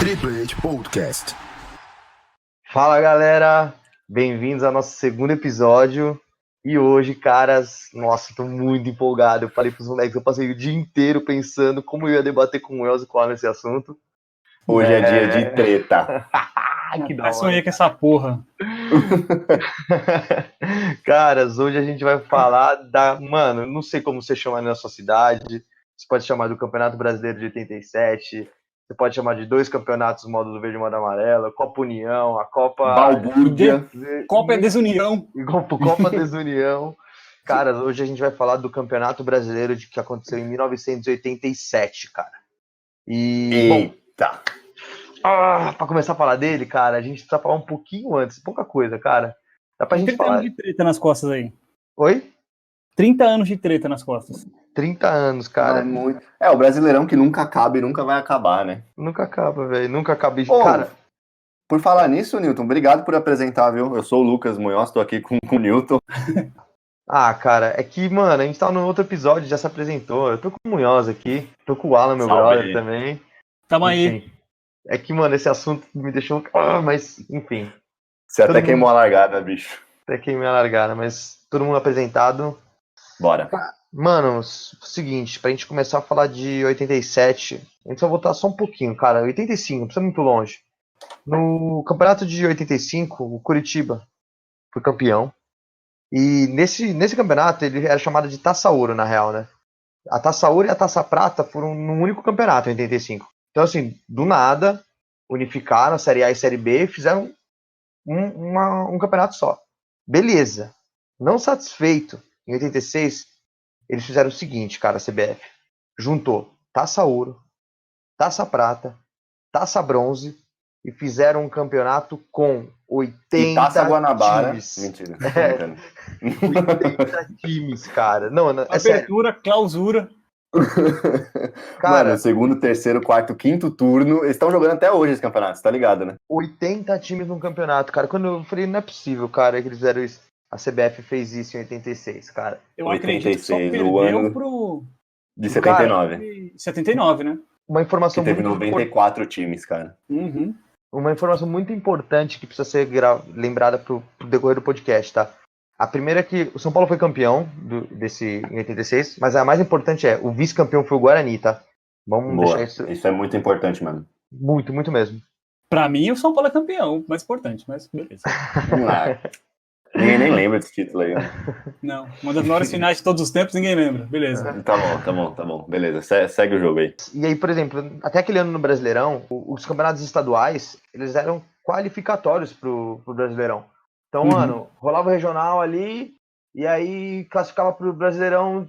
Triple H Podcast. Fala galera, bem-vindos ao nosso segundo episódio. E hoje, caras, nossa, tô muito empolgado. Eu falei pros moleques, eu passei o dia inteiro pensando como eu ia debater com o Elzo e com o Alan nesse assunto. Hoje é dia de treta. Que da Eu sonhei hora. com essa porra. Caras, hoje a gente vai falar da... Mano, não sei como você chama na sua cidade. Você pode chamar do Campeonato Brasileiro de 87. Você pode chamar de dois campeonatos, modo do verde e modo amarelo. Copa União, a Copa... Balbúrdia. Copa é Desunião. Copa Desunião. Caras, hoje a gente vai falar do Campeonato Brasileiro que aconteceu em 1987, cara. E, bom, Eita. pra começar a falar dele, cara, a gente precisa falar um pouquinho antes, pouca coisa, cara. Dá pra gente 30 falar... anos de treta nas costas aí. Oi? 30 anos de treta nas costas. 30 anos, cara. O Brasileirão que nunca acaba e nunca vai acabar, né? Nunca acaba, velho. Nunca acaba. Ô, Cara, por falar nisso, Newton, obrigado por apresentar, viu? Eu sou o Lucas Munhoz, tô aqui com o Newton. cara, é que, mano, a gente tá no outro episódio, já se apresentou. Eu tô com o Munhoz aqui, tô com o Alan, meu Salve brother, aí. também. Tamo aí. Enfim. É que, mano, esse assunto me deixou... mas, enfim. Você Todo até mundo- queimou a largada, bicho. Até que me alargaram, mas todo mundo apresentado. Bora. Mano, seguinte, pra gente começar a falar de 87, a gente vai voltar só um pouquinho, cara. 85, não precisa ir muito longe. No campeonato de 85, o Curitiba foi campeão. E nesse campeonato, ele era chamado de Taça Ouro, na real, né? A Taça Ouro e a Taça Prata foram num único campeonato, em 85. Então, assim, do nada, unificaram a Série A e Série B e fizeram um campeonato só. Beleza. Não satisfeito, em 86, eles fizeram o seguinte, cara, a CBF. Juntou Taça Ouro, Taça Prata, Taça Bronze e fizeram um campeonato com 80 E Taça Guanabara. times. Mentira. É. 80 times, cara. Não, é sério. Abertura, clausura. Cara, Mano, segundo, terceiro, quarto, quinto turno. Eles estão jogando até hoje esse campeonato, você tá ligado, né? 80 times num campeonato, cara. Quando eu falei, não é possível, cara, que eles fizeram isso. A CBF fez isso em 86, cara. Eu acredito que só 86, o perdeu ano pro de Cara, 79. 79, né? Uma informação Que teve muito 94 times, cara. Uhum. Uma informação muito importante que precisa ser lembrada pro decorrer do podcast, tá? A primeira é que o São Paulo foi campeão desse em 86, mas a mais importante é, o vice-campeão foi o Guarani, tá? Vamos Boa. deixar Isso é muito importante, mano. muito, muito mesmo. Pra mim, o São Paulo é campeão. Mais importante, mas beleza. Ninguém nem lembra desse título aí. Né? Não. Uma das maiores finais de todos os tempos, ninguém lembra. Beleza. Tá bom. Beleza, segue o jogo aí. E aí, por exemplo, até aquele ano no Brasileirão, os campeonatos estaduais, eles eram qualificatórios pro Brasileirão. Então, mano, rolava o regional ali, e aí classificava pro Brasileirão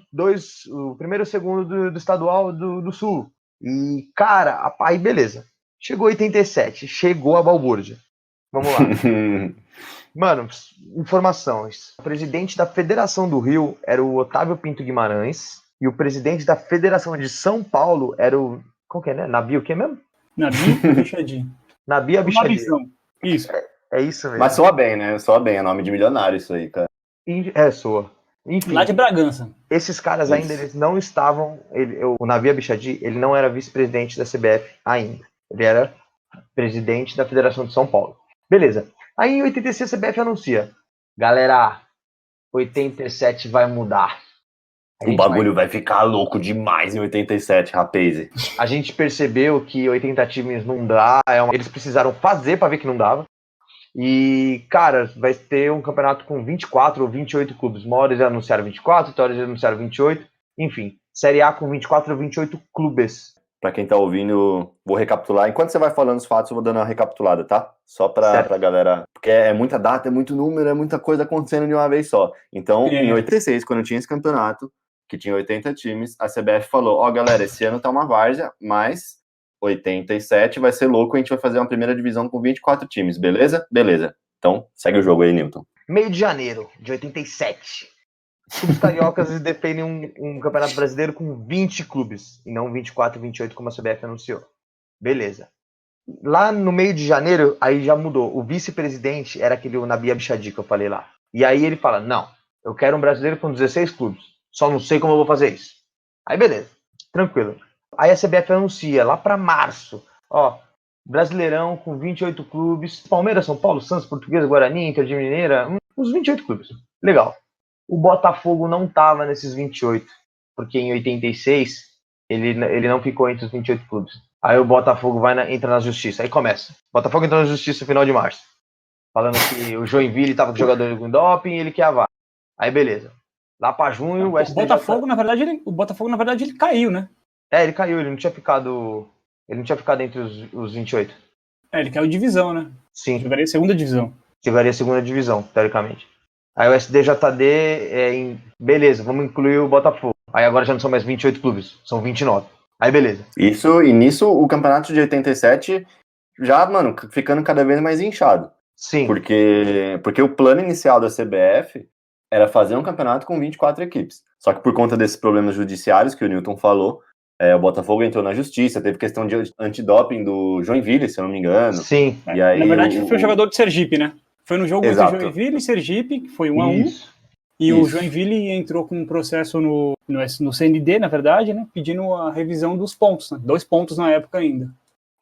o primeiro e o segundo do estadual do Sul. E, cara, aí beleza. Chegou 87, chegou a balbúrdia. Vamos lá. Mano, informações. O presidente da Federação do Rio era o Otávio Pinto Guimarães, e o presidente da Federação de São Paulo era o... Como que é, né? Nabi o quê mesmo? Nabi Bichadinho. Nabi Uma Abichadinho. visão. Isso. É isso mesmo. Mas soa bem, né? Soa bem, é nome de milionário isso aí, cara. Soa. Enfim, Lá de Bragança. esses caras ainda, Isso. eles não estavam... O Nabi Abichadi, ele não era vice-presidente da CBF ainda. Ele era presidente da Federação de São Paulo. Beleza. Aí em 86 a CBF anuncia: galera, 87 vai mudar. O bagulho vai ficar louco demais em 87, rapaz. A gente percebeu que 80 times não dá, eles precisaram fazer pra ver que não dava. E, cara, vai ter um campeonato com 24 ou 28 clubes. Uma hora eles anunciaram 24, outra hora eles anunciaram 28. Enfim, Série A com 24 ou 28 clubes. Pra quem tá ouvindo, eu vou recapitular. Enquanto você vai falando os fatos, eu vou dando uma recapitulada, tá? Só pra galera... Porque é muita data, é muito número, é muita coisa acontecendo de uma vez só. Então, em 86, quando tinha esse campeonato, que tinha 80 times, a CBF falou, ó, galera, esse ano tá uma várzea, mas 87 vai ser louco, a gente vai fazer uma primeira divisão com 24 times, beleza? Beleza. Então, segue o jogo aí, Newton. Meio de janeiro de 87. Os cariocas defendem um campeonato brasileiro com 20 clubes, e não 24 e 28 como a CBF anunciou. Beleza. Lá no meio de janeiro, aí já mudou. O vice-presidente era aquele Nabi Abichadi que eu falei lá. E aí ele fala, não, eu quero um brasileiro com 16 clubes. Só não sei como eu vou fazer isso. Aí beleza, tranquilo. Aí a CBF anuncia lá pra março, ó, Brasileirão com 28 clubes. Palmeiras, São Paulo, Santos, Portuguesa, Guarani, Inter de Mineira. Uns 28 clubes. Legal. O Botafogo não tava nesses 28. Porque em 86 ele não ficou entre os 28 clubes. Aí o Botafogo entra na justiça. Aí começa. O Botafogo entrou na justiça no final de março. Falando que o Joinville estava com jogador com doping e ele quer a vaga. Aí beleza. Lá para junho o STJ... Botafogo, na verdade, ele caiu, né? Ele caiu, ele não tinha ficado entre os 28. Ele caiu divisão, né? Sim. Jogaria segunda divisão. Jogaria segunda divisão, teoricamente. Aí o STJD, beleza, vamos incluir o Botafogo. Aí agora já não são mais 28 clubes, são 29. Aí beleza. E nisso o campeonato de 87 já, mano, ficando cada vez mais inchado. Sim. Porque o plano inicial da CBF era fazer um campeonato com 24 equipes. Só que por conta desses problemas judiciários que o Newton falou, o Botafogo entrou na justiça, teve questão de antidoping do Joinville, se eu não me engano. Sim. E aí, na verdade, foi o jogador de Sergipe, né? Foi no jogo entre Joinville e Sergipe, que foi 1-1. E o Joinville entrou com um processo no CND, na verdade, né? Pedindo a revisão dos pontos, né? 2 pontos na época ainda.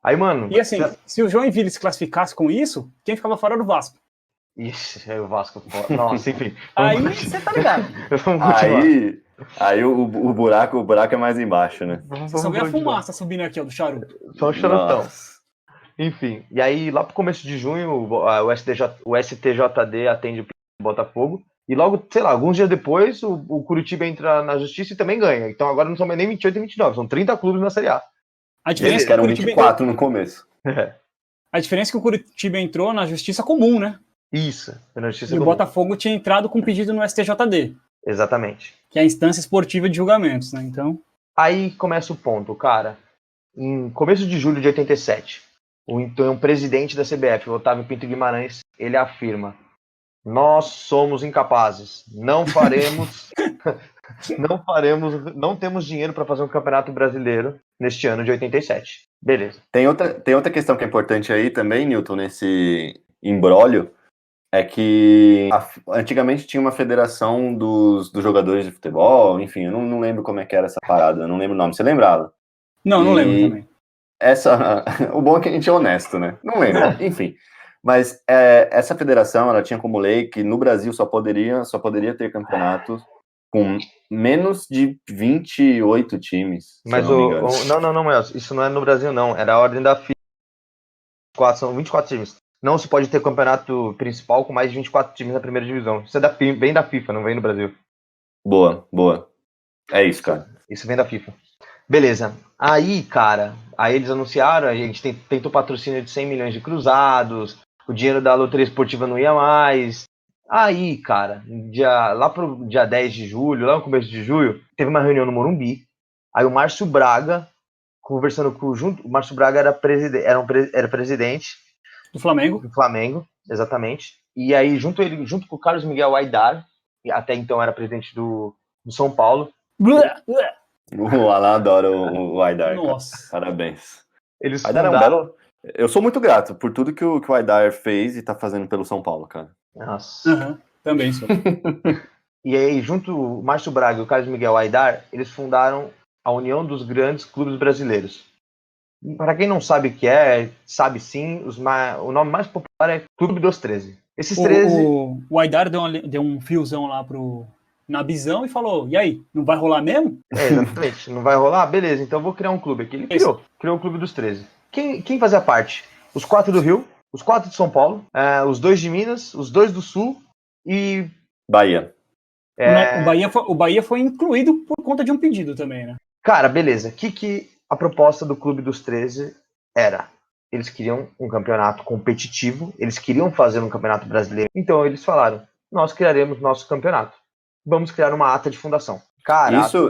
Aí, mano... E assim, se o Joinville se classificasse com isso, quem ficava fora era o Vasco. Ixi, aí o Vasco... Nossa, enfim. Aí você tá ligado. Aí o buraco é mais embaixo, né? Você só vê a fumaça subindo aqui, ó, do charuto. Só o charutão. Enfim, e aí lá pro começo de junho o STJD atende o Botafogo e logo, sei lá, alguns dias depois o Curitiba entra na justiça e também ganha. Então agora não são mais nem 28 e 29, são 30 clubes na Série A. A diferença é que eram 24 no começo. A diferença é que o Curitiba entrou na justiça comum, né? Isso, na justiça comum. E o Botafogo tinha entrado com pedido no STJD. Exatamente. Que é a instância esportiva de julgamentos, né? Então... Aí começa o ponto, cara. Em começo de julho de 87, o presidente da CBF, o Otávio Pinto Guimarães, ele afirma: nós somos incapazes, não temos dinheiro para fazer um campeonato brasileiro neste ano de 87. Beleza. Tem outra questão que é importante aí também, Newton, nesse imbróglio, é que antigamente tinha uma federação dos jogadores de futebol, enfim, eu não lembro como é que era essa parada, eu não lembro o nome, você lembrava? Não lembro também. O bom é que a gente é honesto, né? Não lembro, enfim. Mas essa federação, ela tinha como lei que no Brasil só poderia ter campeonatos com menos de 28 times, mas se eu não me engano. Não, isso não é no Brasil, não. Era a ordem da FIFA. São 24 times. Não se pode ter campeonato principal com mais de 24 times na primeira divisão. Isso vem da FIFA, não vem no Brasil. Boa. É isso, cara. Isso vem da FIFA. Beleza. Aí, cara, eles anunciaram, a gente tentou patrocínio de 100 milhões de cruzados, o dinheiro da loteria esportiva não ia mais. Aí, cara, lá pro dia 10 de julho, lá no começo de julho, teve uma reunião no Morumbi. Aí o Márcio Braga, conversando com o Márcio Braga era presidente do Flamengo. Do Flamengo, exatamente. E aí, junto com o Carlos Miguel Aidar, que até então era presidente do São Paulo. O Alan adora o Aidar. Nossa. Parabéns. Eles Aidar fundaram... é um belo... Eu sou muito grato por tudo que o Aidar fez e tá fazendo pelo São Paulo, cara. Nossa. Também sou. E aí, junto o Márcio Braga e o Carlos Miguel Aidar, eles fundaram a União dos Grandes Clubes Brasileiros. Para quem não sabe o que sabe sim, o nome mais popular é Clube dos 13. Esses 13... O Aidar deu um fiozão lá na Bizão e falou: e aí, não vai rolar mesmo? Exatamente, não vai rolar? Beleza, então eu vou criar um clube aqui. Ele criou o Clube dos 13. Quem fazia parte? Os 4 do Rio, os 4 de São Paulo, os 2 de Minas, os 2 do Sul e... Bahia. O Bahia foi incluído por conta de um pedido também, né? Cara, beleza. O que a proposta do Clube dos 13 era? Eles queriam um campeonato competitivo, eles queriam fazer um campeonato brasileiro. Então eles falaram: nós criaremos nosso campeonato. Vamos criar uma ata de fundação. Cara, isso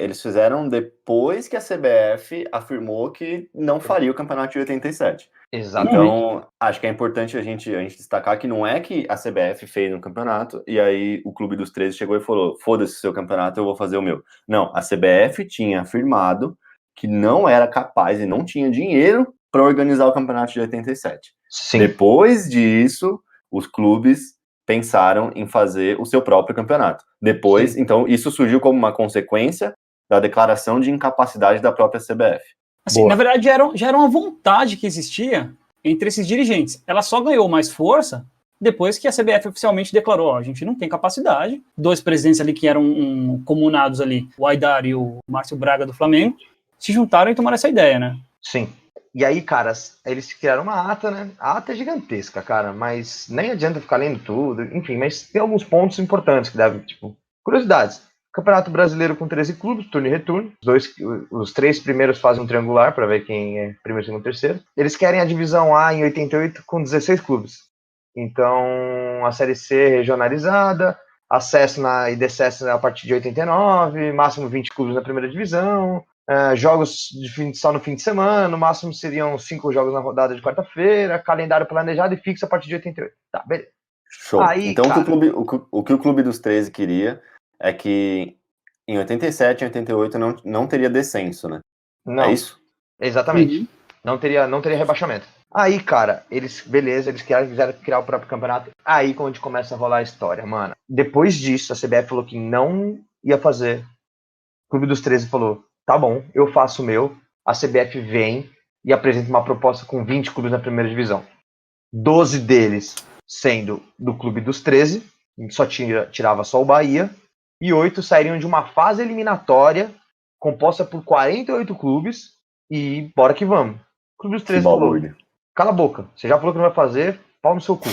eles fizeram depois que a CBF afirmou que não faria o campeonato de 87. Exatamente. Então, acho que é importante a gente destacar que não é que a CBF fez um campeonato e aí o Clube dos 13 chegou e falou: foda-se o seu campeonato, eu vou fazer o meu. Não, a CBF tinha afirmado que não era capaz e não tinha dinheiro para organizar o campeonato de 87. Sim. Depois disso, os clubes pensaram em fazer o seu próprio campeonato. Depois, então, isso surgiu como uma consequência da declaração de incapacidade da própria CBF. Assim, na verdade, já era uma vontade que existia entre esses dirigentes. Ela só ganhou mais força depois que a CBF oficialmente declarou, a gente não tem capacidade. 2 presidentes ali que eram comunados ali, o Aidar e o Márcio Braga do Flamengo, se juntaram e tomaram essa ideia, né? Sim. E aí, cara, eles criaram uma ata, né? A ata é gigantesca, cara, mas nem adianta ficar lendo tudo, enfim, mas tem alguns pontos importantes que devem, tipo, curiosidades. Campeonato Brasileiro com 13 clubes, turno e retorno. Os 3 primeiros fazem um triangular para ver quem é primeiro, segundo e terceiro. Eles querem a divisão A em 88 com 16 clubes. Então, a Série C regionalizada, acesso e decesso a partir de 89, máximo 20 clubes na primeira divisão, jogos só no fim de semana, no máximo seriam 5 jogos na rodada de quarta-feira, calendário planejado e fixo a partir de 88. Tá, beleza. Show. Aí, então, cara, o que o Clube dos 13 queria é que em 87 e 88 não teria descenso, né? Não. É isso? Exatamente. Não teria rebaixamento. Aí, cara, eles quiseram criar o próprio campeonato. Aí, quando começa a rolar a história, mano. Depois disso, a CBF falou que não ia fazer. O Clube dos 13 falou, tá bom, eu faço o meu. A CBF vem e apresenta uma proposta com 20 clubes na primeira divisão. 12 deles sendo do Clube dos 13, só tirava só o Bahia. E 8 sairiam de uma fase eliminatória composta por 48 clubes e bora que vamos. O Clube dos 13 falou, cala a boca, você já falou que não vai fazer, pau no seu cu.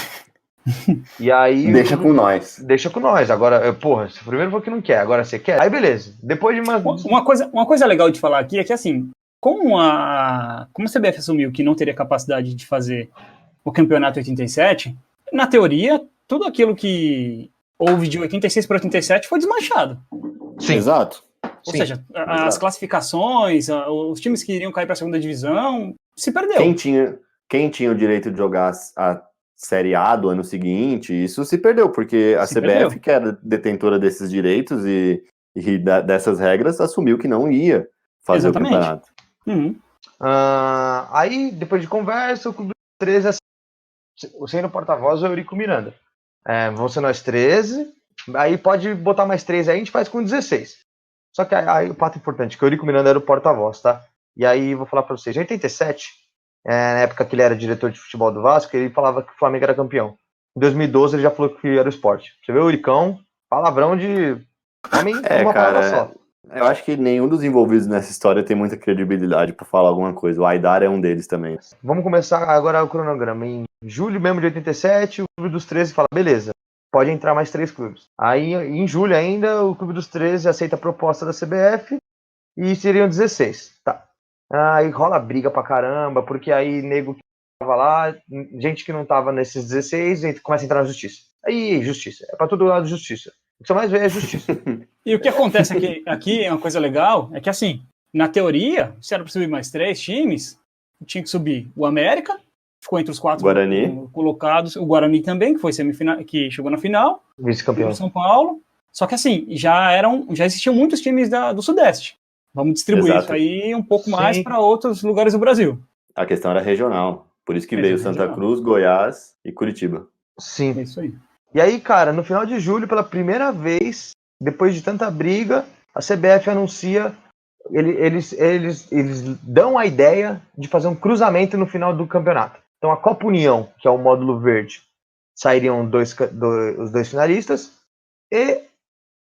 E aí... Deixa com nós. Deixa com nós. Agora, porra, você primeiro falou que não quer, agora você quer. Aí beleza. Depois de uma coisa legal de falar aqui é que, assim, como a CBF assumiu que não teria capacidade de fazer o campeonato 87, na teoria, tudo aquilo que houve de 86 para 87 foi desmanchado. Sim. Exato. Ou seja, as classificações, os times que iriam cair para a segunda divisão, se perdeu. Quem tinha o direito de jogar a Série A do ano seguinte, isso se perdeu, porque a CBF, que era detentora desses direitos e dessas regras, assumiu que não ia fazer o campeonato. Aí, depois de conversa, o Clube dos 13, sendo porta-voz, é o Eurico Miranda. Vão ser nós 13, aí pode botar mais 3 aí, a gente faz com 16. Só que aí o fato importante, que o Eurico Miranda era o porta-voz, tá? E aí, vou falar pra vocês, em 87, na época que ele era diretor de futebol do Vasco, ele falava que o Flamengo era campeão. Em 2012, ele já falou que era o Sport. Você vê o Euricão, palavrão de homem, uma palavra só. Eu acho que nenhum dos envolvidos nessa história tem muita credibilidade pra falar alguma coisa. O Aidar é um deles também. Vamos começar agora o cronograma. Em julho mesmo de 87, o Clube dos 13 fala, beleza, pode entrar mais 3 clubes. Aí, em julho ainda, o Clube dos 13 aceita a proposta da CBF e seriam 16. Tá. Aí rola briga pra caramba, porque aí nego que tava lá, gente que não tava nesses 16, começa a entrar na justiça. Aí, justiça. É pra todo lado justiça. O que você mais vê é justiça. E o que acontece aqui é uma coisa legal, é que assim, na teoria, se era pra subir mais 3 times, tinha que subir o América, ficou entre os 4 Guarani. Colocados, o Guarani também, que foi semifinal, que chegou na final, vice-campeão. São Paulo. Só que assim, já existiam muitos times do Sudeste. Vamos distribuir isso aí um pouco mais para outros lugares do Brasil. A questão era regional, por isso que veio Santa Cruz, Goiás e Curitiba. Sim. É isso aí. E aí, cara, no final de julho, pela primeira vez, depois de tanta briga, a CBF anuncia, eles dão a ideia de fazer um cruzamento no final do campeonato. Então a Copa União, que é o módulo verde, sairiam os 2 finalistas, e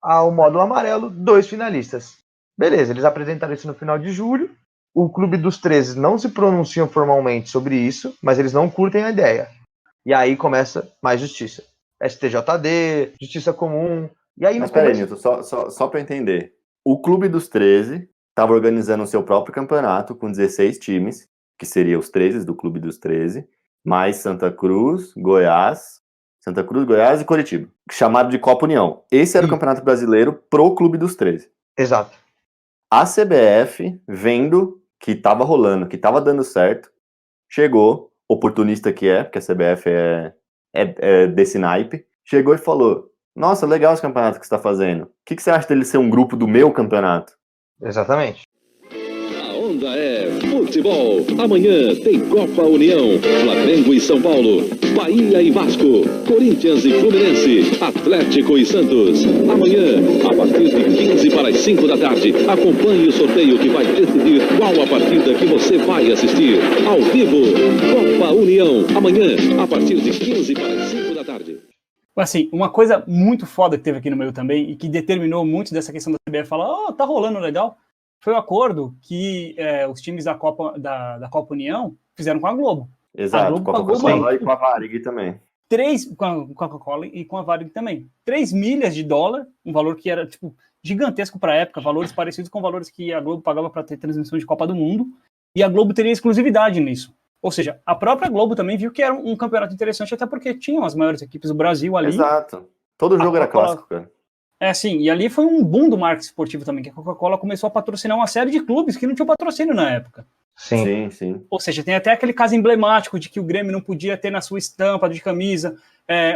ao módulo amarelo, 2 finalistas. Beleza, eles apresentaram isso no final de julho. O Clube dos 13 não se pronunciam formalmente sobre isso, mas eles não curtem a ideia. E aí começa mais justiça. STJD, Justiça Comum. E aí, mas peraí, Nilton, só para entender. O Clube dos 13 estava organizando o seu próprio campeonato com 16 times, que seriam os 13 do Clube dos 13, mais Santa Cruz, Goiás e Curitiba, chamado de Copa União. Esse era o Campeonato Brasileiro pro Clube dos 13. Exato. A CBF, vendo que estava rolando, que estava dando certo, chegou, oportunista que é, porque a CBF é desse naipe, chegou e falou, nossa, legal esse campeonato que você está fazendo. O que você acha dele ser um grupo do meu campeonato? Exatamente. Aonde agenda é futebol. Amanhã tem Copa União, Flamengo e São Paulo, Bahia e Vasco, Corinthians e Fluminense, Atlético e Santos. Amanhã, a partir de 15 para as 5 da tarde, acompanhe o sorteio que vai decidir qual a partida que você vai assistir. Ao vivo, Copa União. Amanhã, a partir de 15 para as 5 da tarde. Assim, uma coisa muito foda que teve aqui no meio também, e que determinou muito dessa questão da CBF falar, tá rolando legal, foi o acordo que os times da Copa União fizeram com a Globo. Exato, a Globo com a Coca-Cola e com a Varig também. Com a Coca-Cola e com a Varig também. 3 milhas de dólar, um valor que era, tipo, gigantesco para a época, valores parecidos com valores que a Globo pagava para ter transmissão de Copa do Mundo, e a Globo teria exclusividade nisso. Ou seja, a própria Globo também viu que era um campeonato interessante, até porque tinham as maiores equipes do Brasil ali. Exato. Todo jogo era clássico, cara. Sim, e ali foi um boom do marketing esportivo também, que a Coca-Cola começou a patrocinar uma série de clubes que não tinham patrocínio na época. Sim. Ou seja, tem até aquele caso emblemático de que o Grêmio não podia ter na sua estampa de camisa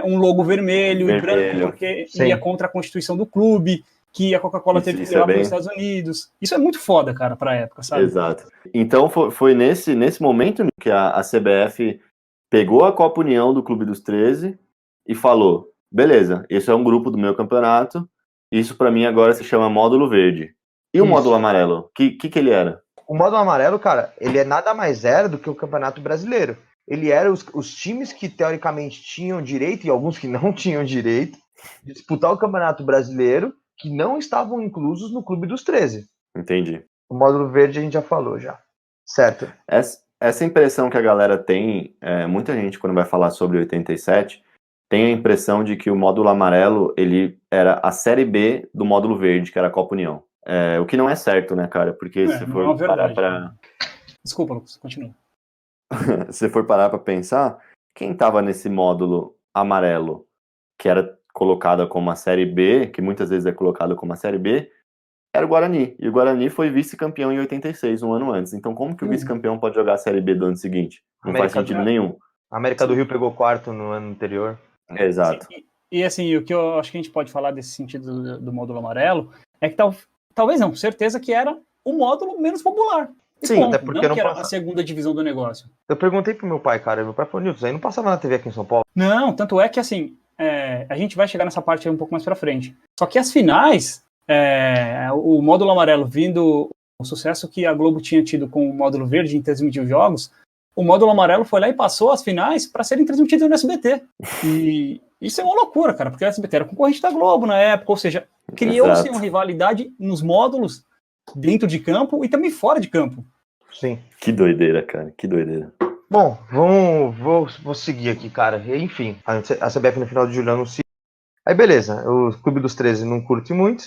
um logo vermelho e branco, porque ia contra a constituição do clube, que a Coca-Cola teve que levar para os Estados Unidos. Isso é muito foda, cara, para a época, sabe? Exato. Então foi nesse momento que a CBF pegou a Copa União do Clube dos 13 e falou, beleza, esse é um grupo do meu campeonato, isso para mim agora se chama módulo verde. E o módulo amarelo? Que ele era? O módulo amarelo, cara, ele nada mais era do que o Campeonato Brasileiro. Ele era os times que teoricamente tinham direito, e alguns que não tinham direito, de disputar o Campeonato Brasileiro, que não estavam inclusos no Clube dos 13. Entendi. O módulo verde a gente já falou, já. Certo. Essa impressão que a galera tem, muita gente quando vai falar sobre 87, tem a impressão de que o módulo amarelo, ele era a série B do módulo verde, que era a Copa União. O que não é certo, né, cara? Porque se for parar pra... Desculpa, Lucas, continua. Se for parar pra pensar, quem tava nesse módulo amarelo, que era colocada como a série B, que muitas vezes é colocada como a série B, era o Guarani. E o Guarani foi vice-campeão em 86, um ano antes. Então como que o vice-campeão pode jogar a série B do ano seguinte? Não faz sentido nenhum. A América do Rio pegou quarto no ano anterior. Exato. E assim, o que eu acho que a gente pode falar desse sentido do módulo amarelo é que talvez não, certeza que era o módulo menos popular. Sim, até porque não que era a segunda divisão do negócio. Eu perguntei pro meu pai, cara, meu pai falou, Nilton, aí não passava na TV aqui em São Paulo? Não, tanto é que assim, a gente vai chegar nessa parte aí um pouco mais pra frente. Só que as finais, o módulo amarelo vindo o sucesso que a Globo tinha tido com o módulo verde em transmitir os jogos, o módulo amarelo foi lá e passou as finais para serem transmitidas no SBT. E isso é uma loucura, cara, porque o SBT era concorrente da Globo na época, ou seja, criou-se uma rivalidade nos módulos dentro de campo e também fora de campo. Sim. Que doideira, cara, que doideira. Bom, vou seguir aqui, cara. Enfim, a CBF no final de julho anuncia. Aí beleza, o Clube dos 13 não curte muito.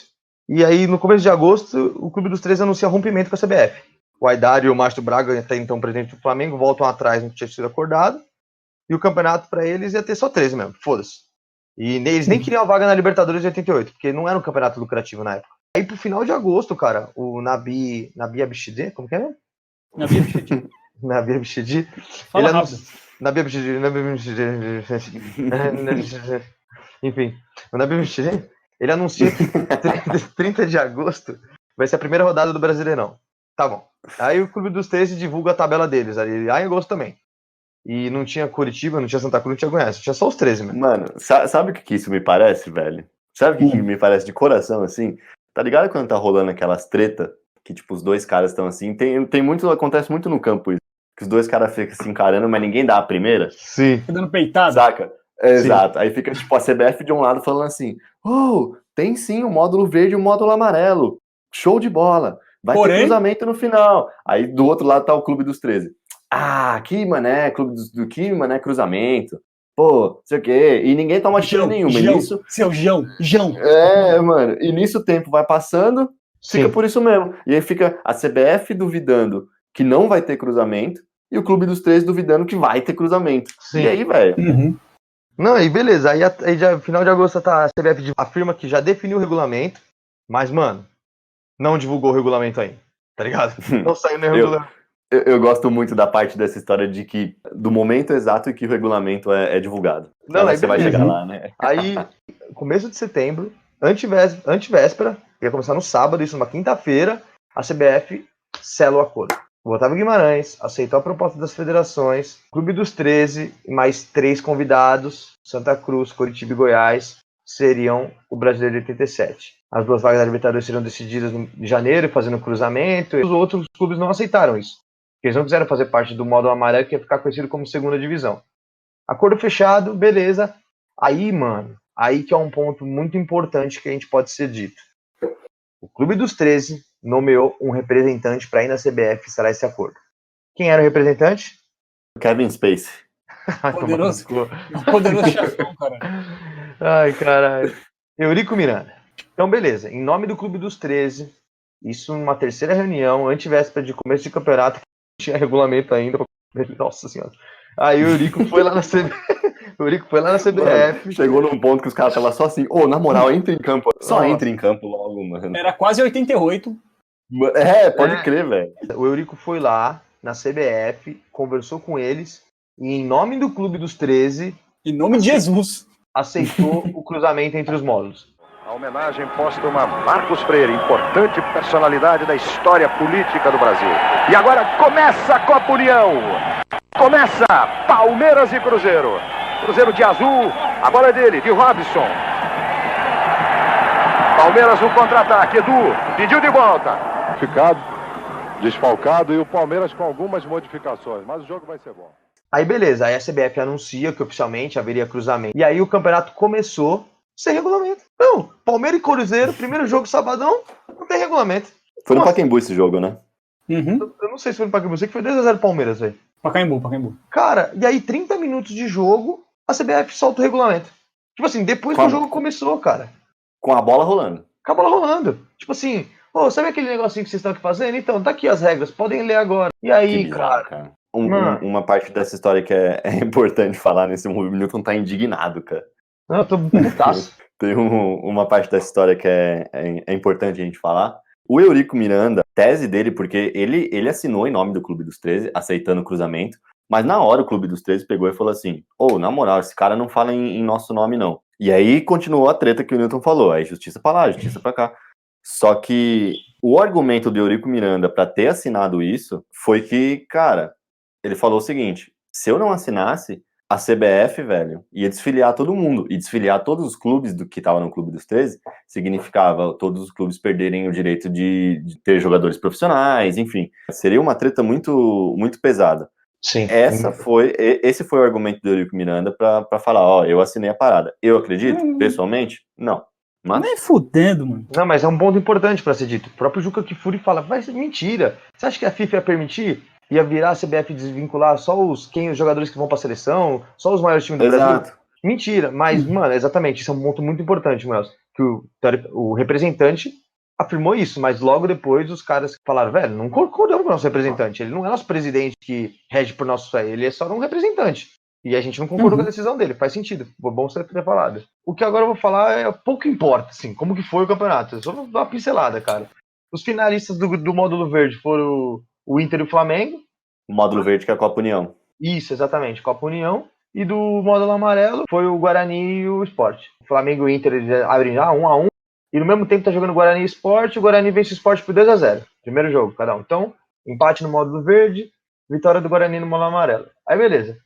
E aí no começo de agosto, o Clube dos 13 anuncia rompimento com a CBF. O Aidar e o Márcio Braga, até então presidente do Flamengo, voltam atrás no que tinha sido acordado. E o campeonato para eles ia ter só 13 mesmo, foda-se. E eles nem queriam a vaga na Libertadores de 88, porque não era um campeonato lucrativo na época. Aí pro final de agosto, cara, o Nabi Abichedi, como que é? Nabi Abichedi. Fala rápido. Nabi Abichedi. Enfim, o Nabi Abichedi, ele anuncia que 30 de agosto vai ser a primeira rodada do Brasileirão. Tá bom. Aí o Clube dos 13 divulga a tabela deles, ali em agosto também. E não tinha Curitiba, não tinha Santa Cruz, não tinha Goiás, tinha só os 13 mesmo. Mano, sabe o que isso me parece, velho? Sabe o que me parece de coração, assim? Tá ligado quando tá rolando aquelas treta que, tipo, os dois caras estão assim? Acontece muito no campo isso. Que os dois caras ficam se encarando, mas ninguém dá a primeira. Sim. Tá dando peitada. Saca? Exato. Aí fica, tipo, a CBF de um lado falando assim, tem sim o módulo verde e o módulo amarelo. Show de bola. Vai ter cruzamento no final. Aí do outro lado tá o Clube dos 13. Que mané, que mané cruzamento. Pô, não sei o quê. E ninguém toma tiro nenhuma. Nisso... Seu Jão. Mano. E nisso o tempo vai passando, fica por isso mesmo. E aí fica a CBF duvidando que não vai ter cruzamento e o Clube dos 13 duvidando que vai ter cruzamento. Sim. E aí, velho... Uhum. Não, aí beleza. Aí já, final de agosto a CBF afirma que já definiu o regulamento, mas, mano, não divulgou o regulamento ainda, tá ligado? Não saiu nem o regulamento. Eu gosto muito da parte dessa história de que, do momento exato em que o regulamento é divulgado. Não, aí você vai chegar lá, né? Aí, começo de setembro, antevéspera, ia começar no sábado, isso numa quinta-feira, a CBF sela o acordo. o Otávio Guimarães aceitou a proposta das federações, Clube dos 13 e mais 3 convidados, Santa Cruz, Coritiba e Goiás, seriam o Brasileiro de 87. As 2 vagas da Libertadores seriam decididas em janeiro, fazendo cruzamento, e os outros clubes não aceitaram isso. Eles não quiseram fazer parte do módulo amarelo, que ia ficar conhecido como segunda divisão. Acordo fechado, beleza. Aí, mano, aí que é um ponto muito importante que a gente pode ser dito. O Clube dos 13 nomeou um representante para ir na CBF e será esse acordo. Quem era o representante? Kevin Spacey. Poderoso chefão, cara. Ai, caralho. Eurico Miranda. Então, beleza. Em nome do Clube dos 13, isso numa terceira reunião, antevéspera de começo de campeonato, que tinha regulamento ainda. Nossa senhora. Aí o Eurico foi lá na CBF. O Eurico foi lá na CBF. Mano, chegou num ponto que os caras estavam só assim, na moral, entra em campo. Só entra em campo logo, mano. Era quase 88. Pode crer, velho. O Eurico foi lá na CBF, conversou com eles e em nome do Clube dos 13... Em nome de Jesus. Aceitou o cruzamento entre os módulos. A homenagem póstuma a Marcos Freire, importante personalidade da história política do Brasil. E agora começa a Copa União. Começa Palmeiras e Cruzeiro. Cruzeiro de azul, a bola é dele, de Robson. Palmeiras no contra-ataque, Edu pediu de volta. Desfalcado e o Palmeiras com algumas modificações, mas o jogo vai ser bom. Aí beleza, aí a CBF anuncia que oficialmente haveria cruzamento. E aí o campeonato começou sem regulamento. Não, Palmeiras e Cruzeiro, primeiro jogo sabadão, não tem regulamento. Foi no Pacaembu esse jogo, né? Uhum. Eu não sei se foi no Pacaembu, sei que foi 2-0 Palmeiras, velho. Pacaembu. Cara, e aí 30 minutos de jogo, a CBF solta o regulamento. Tipo assim, depois que o jogo começou, cara. Com a bola rolando. Com a bola rolando. Tipo assim, sabe aquele negocinho que vocês estão aqui fazendo? Então, tá aqui as regras, podem ler agora. E aí, bizarro, cara. Uma parte dessa história que é importante falar nesse momento, o Newton tá indignado, cara. Não, eu tô putaço. Tem uma parte dessa história que é importante a gente falar. O Eurico Miranda, tese dele, porque ele assinou em nome do Clube dos 13, aceitando o cruzamento, mas na hora o Clube dos 13 pegou e falou assim, na moral, esse cara não fala em nosso nome, não. E aí continuou a treta que o Newton falou, aí justiça pra lá, justiça pra cá. Só que o argumento do Eurico Miranda pra ter assinado isso foi que, cara, ele falou o seguinte, se eu não assinasse, a CBF, velho, ia desfiliar todo mundo. E desfiliar todos os clubes do que estavam no Clube dos 13 significava todos os clubes perderem o direito de ter jogadores profissionais, enfim. Seria uma treta muito, muito pesada. Sim. Esse foi o argumento do Eurico Miranda pra falar, eu assinei a parada. Eu acredito, pessoalmente, não. Mas... Não é fudendo, mano. Não, mas é um ponto importante pra ser dito. O próprio Juca Kfouri fala, vai ser mentira. Você acha que a FIFA ia permitir? Ia virar a CBF desvincular só os jogadores que vão pra seleção, só os maiores times do Brasil? Mentira, mas, mano, exatamente, isso é um ponto muito importante, Melson, que o representante afirmou isso, mas logo depois os caras falaram, velho, não concordamos com o nosso representante, ele não é nosso presidente que rege por nosso fé, ele é só um representante. E a gente não concordou com a decisão dele, faz sentido, foi bom você ter falado. O que agora eu vou falar pouco importa, assim, como que foi o campeonato, eu só vou dar uma pincelada, cara. Os finalistas do módulo verde foram o Inter e o Flamengo. O módulo verde que é a Copa União. Isso, exatamente, Copa União. E do módulo amarelo foi o Guarani e o Sport. O Flamengo e o Inter eles abrem já 1-1. E no mesmo tempo tá jogando o Guarani e o Sport. O Guarani vence o Sport por 2-0. Primeiro jogo, cada um. Então, empate no módulo verde, vitória do Guarani no módulo amarelo. Aí beleza.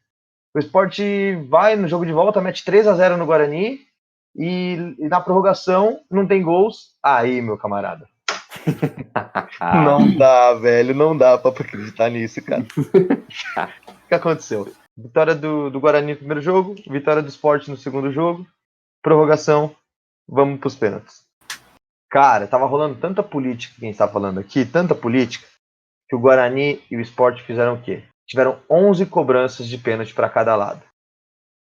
O Sport vai no jogo de volta, mete 3-0 no Guarani. E na prorrogação não tem gols. Aí, meu camarada. Não dá, velho, não dá pra acreditar nisso, cara. O que aconteceu? Vitória do Guarani no primeiro jogo, vitória do Sport no segundo jogo, prorrogação, vamos pros pênaltis. Cara, tava rolando tanta política, quem está falando aqui, tanta política, que o Guarani e o Sport fizeram o quê? Tiveram 11 cobranças de pênalti para cada lado.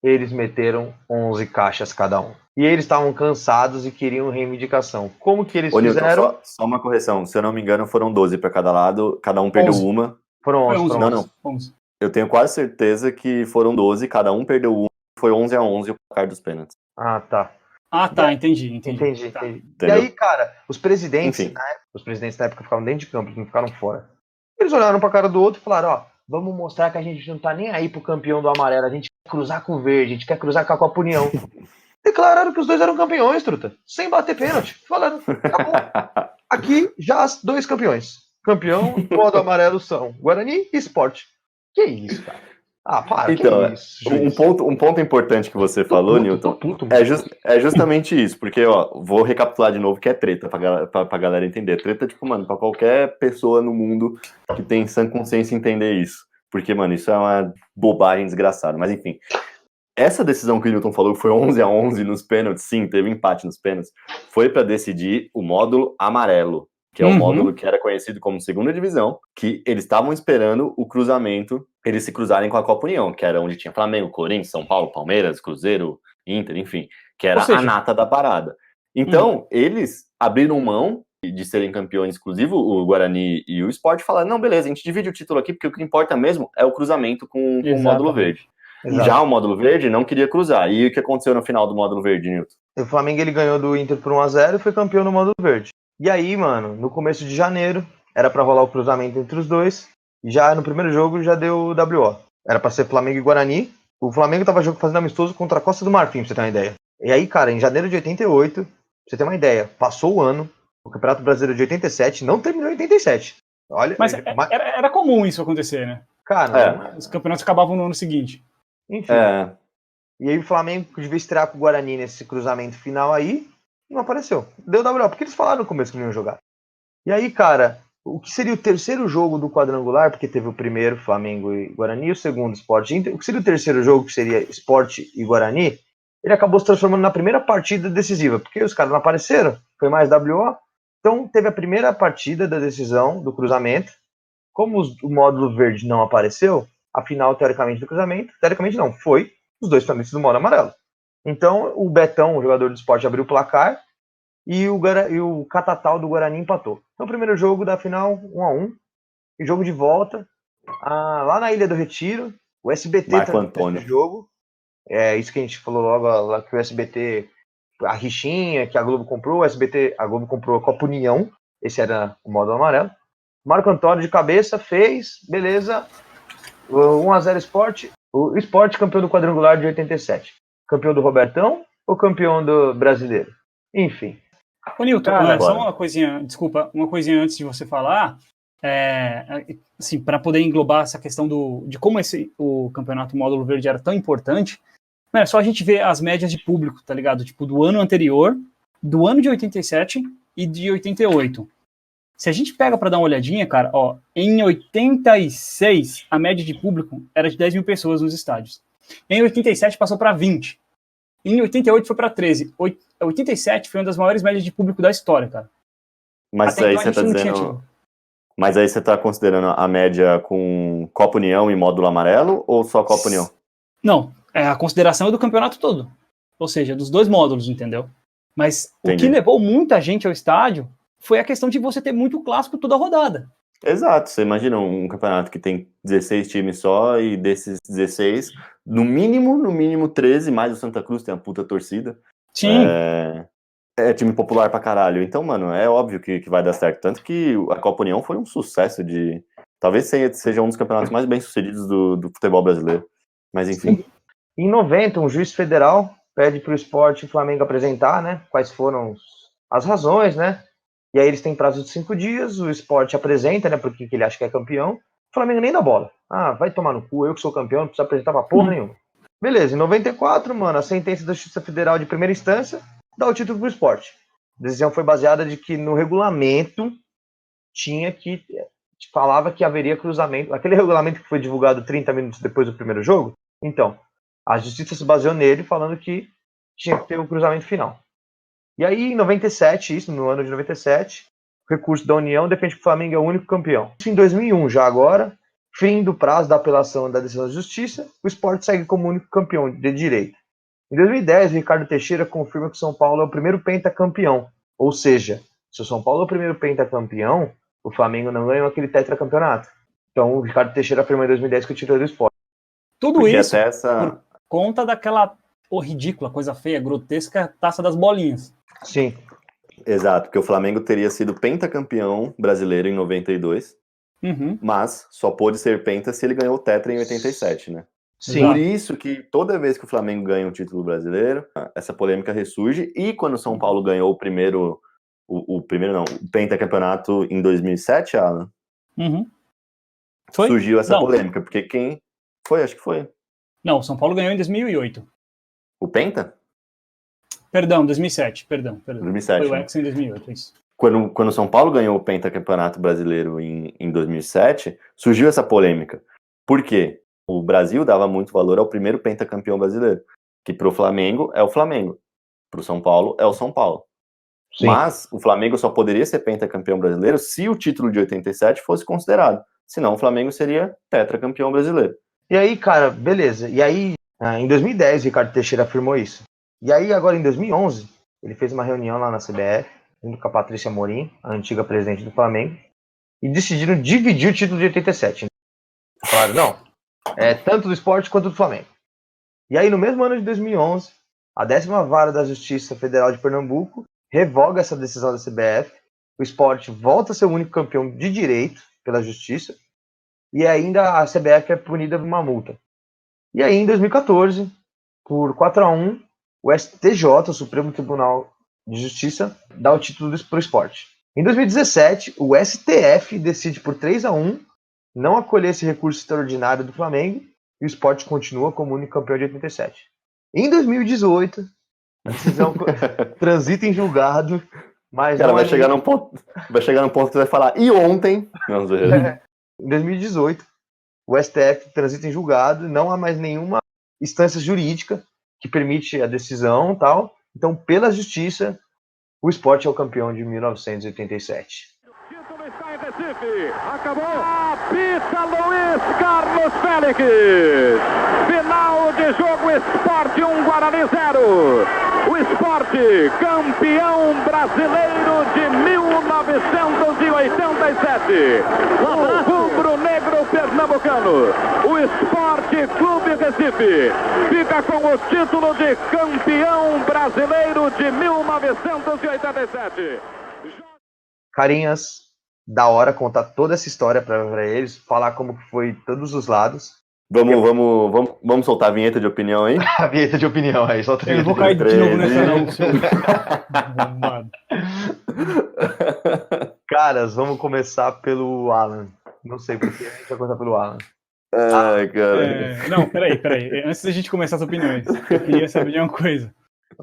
Eles meteram 11 caixas cada um. E eles estavam cansados e queriam reivindicação. Como que eles fizeram? Newton, só uma correção. Se eu não me engano, foram 12 para cada lado. Cada um perdeu 11. uma. Foram 11. Não. 11. Eu tenho quase certeza que foram 12. Cada um perdeu uma. Foi 11-11 o placar dos pênaltis. Ah, tá. Entendi. Tá. E Entendeu? aí, cara, os presidentes na época ficavam dentro de campo, eles não ficaram fora. Eles olharam pra cara do outro e falaram, vamos mostrar que a gente não tá nem aí pro campeão do amarelo, a gente quer cruzar com o verde, a gente quer cruzar com a Copa União. Declararam que os dois eram campeões, truta, sem bater pênalti. Falaram, acabou. Aqui, já 2 campeões. campeão, modo amarelo são Guarani e Sport. Que isso, cara? Para, então, que isso, juiz? um ponto importante que você falou, Newton, é justamente isso, porque, ó, vou recapitular de novo que é treta pra galera entender. Treta, tipo, mano, pra qualquer pessoa no mundo que tem sã consciência entender isso. Porque, mano, isso é uma bobagem desgraçada. Mas, enfim, essa decisão que o Newton falou, que foi 11-11 nos pênaltis, sim, teve empate nos pênaltis, foi pra decidir o módulo amarelo, que é o módulo que era conhecido como segunda divisão, que eles estavam esperando o cruzamento, eles se cruzarem com a Copa União, que era onde tinha Flamengo, Corinthians, São Paulo, Palmeiras, Cruzeiro, Inter, enfim, que era a nata da parada. Então, eles abriram mão de serem campeões exclusivos, o Guarani e o Sport, falaram, não, beleza, a gente divide o título aqui, porque o que importa mesmo é o cruzamento com o módulo verde. Exato. Já o módulo verde não queria cruzar. E o que aconteceu no final do módulo verde, Newton? O Flamengo ele ganhou do Inter por 1-0 e foi campeão no módulo verde. E aí, mano, no começo de janeiro, era pra rolar o cruzamento entre os dois. E já no primeiro jogo já deu WO. Era pra ser Flamengo e Guarani. O Flamengo tava fazendo amistoso contra a Costa do Marfim, pra você ter uma ideia. E aí, cara, em janeiro de 88, pra você ter uma ideia, passou o ano, o Campeonato Brasileiro de 87 não terminou em 87. Olha, mas era comum isso acontecer, né? Cara, os campeonatos acabavam no ano seguinte. Enfim. E aí o Flamengo devia estrear com o Guarani nesse cruzamento final aí, não apareceu. Deu WO, porque eles falaram no começo que não iam jogar. E aí, cara, o que seria o terceiro jogo do quadrangular, porque teve o primeiro, Flamengo e Guarani, e o segundo, Sport e Inter, o que seria o terceiro jogo, que seria Sport e Guarani, ele acabou se transformando na primeira partida decisiva, porque os caras não apareceram, foi mais WO, então teve a primeira partida da decisão do cruzamento, como o módulo verde não apareceu, a final, teoricamente, do cruzamento, teoricamente não, foi os dois finalistas do módulo amarelo. Então, o Betão, o jogador do Sport, abriu o placar, e o Catatal do Guarani empatou. Então, o primeiro jogo da final, 1-1, e jogo de volta, lá na Ilha do Retiro, o SBT Marco Antônio. Esse jogo, isso que a gente falou logo, lá que o SBT, a rixinha que a Globo comprou, a Globo comprou a Copa União, esse era o módulo amarelo. Marco Antônio de cabeça, fez, beleza, 1-0 Sport, o Sport campeão do quadrangular de 87. Campeão do Robertão ou campeão do brasileiro? Enfim. Ô, Nilton, só uma coisinha, desculpa, uma coisinha antes de você falar, assim, para poder englobar essa questão de como o campeonato módulo verde era tão importante, é só a gente ver as médias de público, tá ligado? Tipo, do ano anterior, do ano de 87 e de 88. Se a gente pega para dar uma olhadinha, cara, ó, em 86, a média de público era de 10 mil pessoas nos estádios. Em 87 passou para 20. Em 88 foi para 13. 87 foi uma das maiores médias de público da história, cara. Mas aí você tá dizendo... Mas aí você tá considerando a média com Copa União e módulo amarelo ou só Copa União? Não, a consideração é do campeonato todo. Ou seja, dos dois módulos, entendeu? Mas Entendi. O que levou muita gente ao estádio foi a questão de você ter muito clássico toda a rodada. Exato, você imagina um campeonato que tem 16 times só e desses 16, no mínimo 13, mais o Santa Cruz tem uma puta torcida. Sim. É time popular pra caralho. Então, mano, é óbvio que vai dar certo. Tanto que a Copa União foi um sucesso de... Talvez seja um dos campeonatos mais bem-sucedidos do futebol brasileiro. Mas, enfim. Em 90, um juiz federal pede pro Sport e Flamengo apresentar, né, quais foram as razões, né? E aí eles têm prazo de 5 dias, o Sport apresenta, né, porque ele acha que é campeão. O Flamengo nem dá bola. Vai tomar no cu, eu que sou campeão, não preciso apresentar pra porra nenhuma. Beleza, em 94, mano, a sentença da Justiça Federal de primeira instância dá o título pro Sport. A decisão foi baseada de que no regulamento falava que haveria cruzamento. Aquele regulamento que foi divulgado 30 minutos depois do primeiro jogo, então, a Justiça se baseou nele falando que tinha que ter o cruzamento final. E aí, em 97, no ano de 97, o recurso da União defende que o Flamengo é o único campeão. Isso em 2001, já agora, fim do prazo da apelação da decisão da Justiça, o Sport segue como único campeão de direito. Em 2010, o Ricardo Teixeira confirma que o São Paulo é o primeiro pentacampeão. Ou seja, se o São Paulo é o primeiro pentacampeão, o Flamengo não ganhou aquele tetracampeonato. Então, o Ricardo Teixeira afirmou em 2010 que o título é do Sport. Tudo porque isso por conta daquela ridícula, coisa feia, grotesca Taça das Bolinhas. Sim. Exato, porque o Flamengo teria sido pentacampeão brasileiro em 92, mas só pôde ser penta se ele ganhou o tetra em 87, né? Sim. Por isso que toda vez que o Flamengo ganha um título brasileiro, essa polêmica ressurge, e quando o São Paulo ganhou o o primeiro não, o pentacampeonato em 2007, Alan, Foi? surgiu essa Não. polêmica, porque quem foi, acho que foi. Não, o São Paulo ganhou em 2008. O Penta? Perdão, 2007, perdão. 2007, Foi o né? Hexa em 2008, isso. Quando o São Paulo ganhou o pentacampeonato brasileiro em 2007, surgiu essa polêmica. Por quê? O Brasil dava muito valor ao primeiro pentacampeão brasileiro, que pro Flamengo é o Flamengo, pro São Paulo é o São Paulo. Sim. Mas o Flamengo só poderia ser pentacampeão brasileiro se o título de 87 fosse considerado. Senão o Flamengo seria tetracampeão brasileiro. E aí, cara, beleza. E aí, em 2010, o Ricardo Teixeira afirmou isso. E aí, agora em 2011, ele fez uma reunião lá na CBF, junto com a Patrícia Amorim, a antiga presidente do Flamengo, e decidiram dividir o título de 87. Falaram, não, tanto do esporte quanto do Flamengo. E aí, no mesmo ano de 2011, a 10ª Vara da Justiça Federal de Pernambuco revoga essa decisão da CBF, o esporte volta a ser o único campeão de direito pela justiça, e ainda a CBF é punida por uma multa. E aí, em 2014, por 4-1, o STJ, o Supremo Tribunal de Justiça, dá o título para o esporte. Em 2017, o STF decide por 3-1 não acolher esse recurso extraordinário do Flamengo e o esporte continua como único campeão de 87. Em 2018, a decisão transita em julgado, mas Cara, não vai chegar num ponto que você vai falar, e ontem? Não, Em 2018, o STF transita em julgado, não há mais nenhuma instância jurídica que permite a decisão e tal. Então, pela justiça, o esporte é o campeão de 1987. O título está em Recife. Acabou. Apita Luiz Carlos Félix. Final de jogo, Sport 1, Guarani 0. O Sport, campeão brasileiro de 1987. O rubro-negro pernambucano, o Sport Clube Recife, fica com o título de campeão brasileiro de 1987. Carinhas, da hora contar toda essa história para eles, falar como foi todos os lados. Vamos soltar a vinheta de opinião aí? A vinheta de opinião aí, solta a Eu não vinheta. vou cair de novo nessa não, seu... Caras, vamos começar pelo Alan. Não sei porque a gente vai começar pelo Alan. Ai, cara. Não, peraí. Antes da gente começar as opiniões, eu queria saber de uma coisa.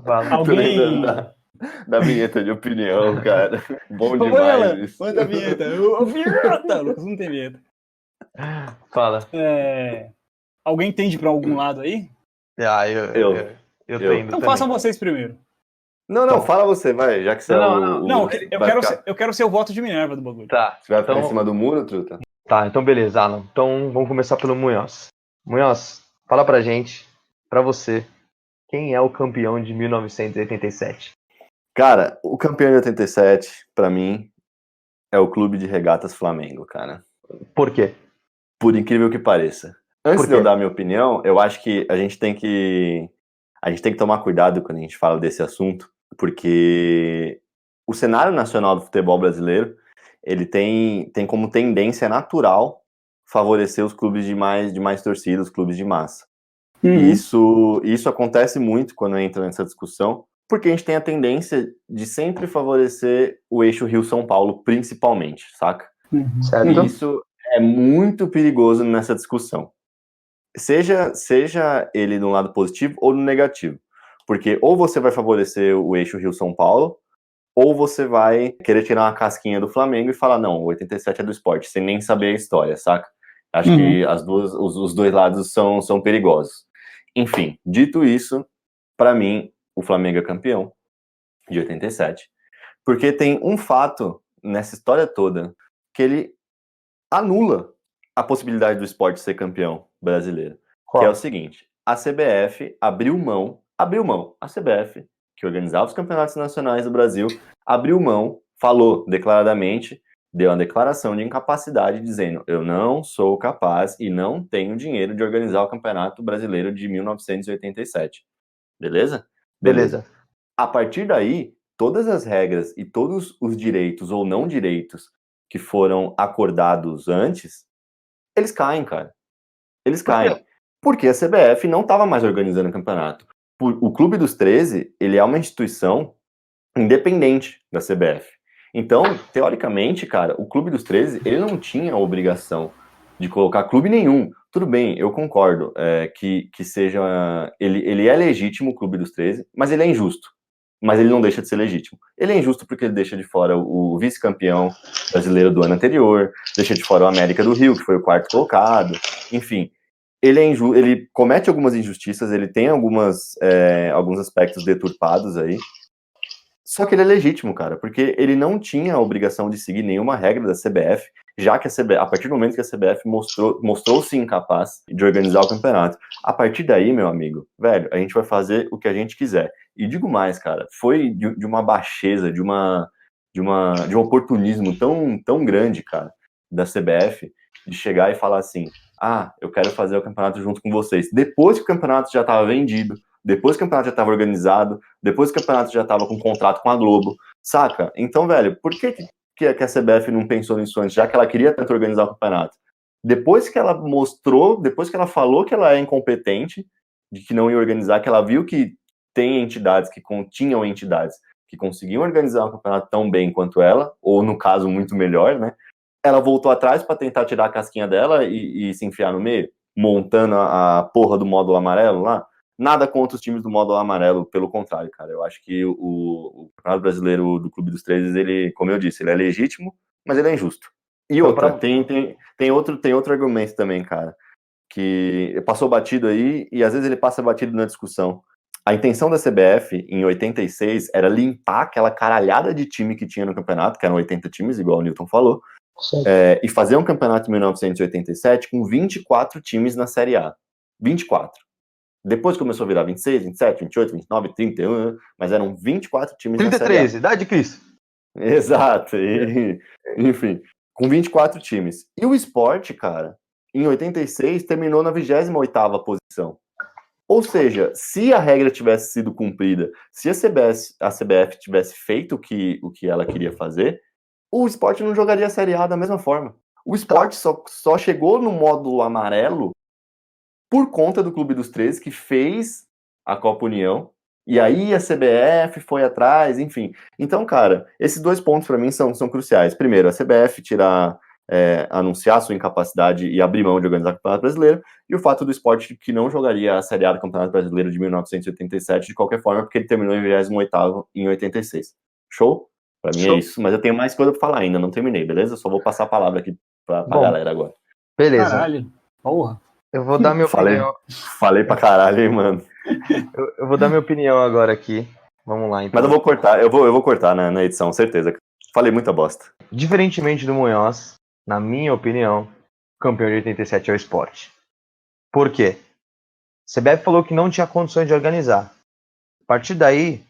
Fala. Alguém... Da vinheta de opinião, cara. Bom demais isso. Manda a vinheta. A vinheta! Lucas, não tem vinheta. Fala. Alguém tende pra algum lado aí? Eu tô indo. Então façam vocês primeiro. Não, fala você, vai, já que você eu quero ser o voto de Minerva do bagulho. Tá. Você vai ficar em cima do muro, truta? Tá, então beleza, Alan. Então vamos começar pelo Munhoz. Munhoz, fala pra gente, pra você, quem é o campeão de 1987? Cara, o campeão de 87, pra mim, é o Clube de Regatas Flamengo, cara. Por quê? Por incrível que pareça. Antes de eu dar minha opinião, eu acho que a gente tem que tomar cuidado quando a gente fala desse assunto, porque o cenário nacional do futebol brasileiro, ele tem como tendência natural favorecer os clubes de mais torcida, os clubes de massa. E isso acontece muito quando entra nessa discussão, porque a gente tem a tendência de sempre favorecer o eixo Rio-São Paulo, principalmente, saca? Certo? E isso é muito perigoso nessa discussão. Seja ele no lado positivo ou no negativo. Porque ou você vai favorecer o eixo Rio-São Paulo, ou você vai querer tirar uma casquinha do Flamengo e falar, não, o 87 é do esporte, sem nem saber a história, saca? Acho que os dois lados são perigosos. Enfim, dito isso, pra mim, o Flamengo é campeão de 87. Porque tem um fato nessa história toda que ele anula a possibilidade do esporte ser campeão brasileiro. Qual? Que é o seguinte, a CBF abriu mão, a CBF, que organizava os campeonatos nacionais do Brasil, abriu mão, falou declaradamente, deu uma declaração de incapacidade dizendo, eu não sou capaz e não tenho dinheiro de organizar o Campeonato Brasileiro de 1987. Beleza? Beleza. A partir daí, todas as regras e todos os direitos ou não direitos que foram acordados antes, eles caem, cara. Eles caem. Porque a CBF não estava mais organizando o campeonato. O Clube dos 13, ele é uma instituição independente da CBF. Então, teoricamente, cara, o Clube dos 13, ele não tinha a obrigação de colocar clube nenhum. Tudo bem, eu concordo que seja... Ele é legítimo, o Clube dos 13, mas ele é injusto. Mas ele não deixa de ser legítimo. Ele é injusto porque ele deixa de fora o vice-campeão brasileiro do ano anterior, deixa de fora o América do Rio, que foi o 4º colocado, enfim. Ele comete algumas injustiças, ele tem alguns aspectos deturpados aí, só que ele é legítimo, cara, porque ele não tinha a obrigação de seguir nenhuma regra da CBF, já que a partir do momento que a CBF mostrou-se incapaz de organizar o campeonato. A partir daí, meu amigo, velho, a gente vai fazer o que a gente quiser. E digo mais, cara, foi de uma baixeza, de um oportunismo tão grande, cara, da CBF, de chegar e falar assim, eu quero fazer o campeonato junto com vocês. Depois que o campeonato já estava vendido, depois que o campeonato já estava organizado, depois que o campeonato já estava com contrato com a Globo, saca? Então, velho, por que a CBF não pensou nisso antes, já que ela queria tanto organizar o campeonato? Depois que ela depois que ela falou que ela é incompetente, de que não ia organizar, que ela viu que tinham entidades que conseguiam organizar um campeonato tão bem quanto ela, ou no caso, muito melhor, né? Ela voltou atrás para tentar tirar a casquinha dela e se enfiar no meio, montando a porra do módulo amarelo lá. Nada contra os times do módulo amarelo, pelo contrário, cara. Eu acho que o Campeonato Brasileiro do Clube dos 13, ele, como eu disse, ele é legítimo, mas ele é injusto. E outra, tem outro argumento também, cara, que passou batido aí, e às vezes ele passa batido na discussão. A intenção da CBF, em 86, era limpar aquela caralhada de time que tinha no campeonato, que eram 80 times, igual o Newton falou, e fazer um campeonato em 1987 com 24 times na Série A. 24. Depois começou a virar 26, 27, 28, 29, 31, mas eram 24 times 33, na Série A. Idade de Cristo. Exato. Enfim, com 24 times. E o Sport, cara, em 86, terminou na 28ª posição. Ou seja, se a regra tivesse sido cumprida, se a CBF tivesse feito o que ela queria fazer, o Sport não jogaria a Série A da mesma forma. O Sport só chegou no módulo amarelo por conta do Clube dos 13, que fez a Copa União, e aí a CBF foi atrás, enfim. Então, cara, esses dois pontos para mim são cruciais. Primeiro, a CBF anunciar sua incapacidade e abrir mão de organizar o Campeonato Brasileiro, e o fato do Sport que não jogaria a Série A do Campeonato Brasileiro de 1987 de qualquer forma, porque ele terminou em 28º em 86. Show? Para mim é isso, mas eu tenho mais coisa para falar ainda, não terminei, beleza? Eu só vou passar a palavra aqui pra galera agora. Beleza. Caralho, porra. Eu vou dar minha opinião. Falei pra caralho, hein, mano. Eu vou dar minha opinião agora aqui. Vamos lá, então. Mas eu vou cortar, eu vou cortar na edição, certeza. Falei muita bosta. Diferentemente do Munhoz, na minha opinião, o campeão de 87 é o Sport. Por quê? A CBF falou que não tinha condições de organizar. A partir daí,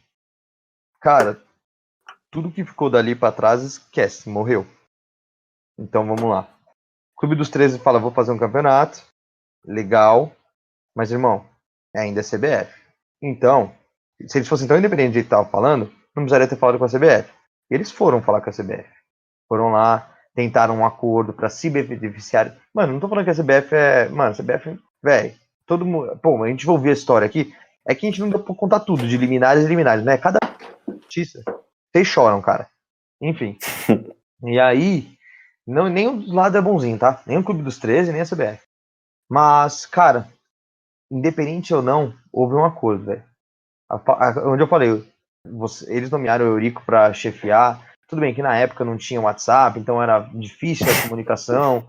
cara, tudo que ficou dali pra trás, esquece, morreu. Então vamos lá. O Clube dos 13 fala, vou fazer um campeonato. Legal, mas irmão, ainda é CBF. Então, se eles fossem tão independentes do que estavam falando, não precisaria ter falado com a CBF. Eles foram falar com a CBF. Foram lá, tentaram um acordo pra se beneficiar. Mano, não tô falando que a CBF é... Mano, a CBF, velho, todo mundo... Pô, a gente vai ouvir a história aqui. É que a gente não deu pra contar tudo, de liminares e liminares, né? Cada notícia. Vocês choram, cara. Enfim. E aí, nenhum dos lados é bonzinho, tá? Nem o Clube dos 13, nem a CBF. Mas, cara, independente ou não, houve um acordo, velho. Onde eu falei, eles nomearam o Eurico pra chefiar. Tudo bem que na época não tinha WhatsApp, então era difícil a comunicação.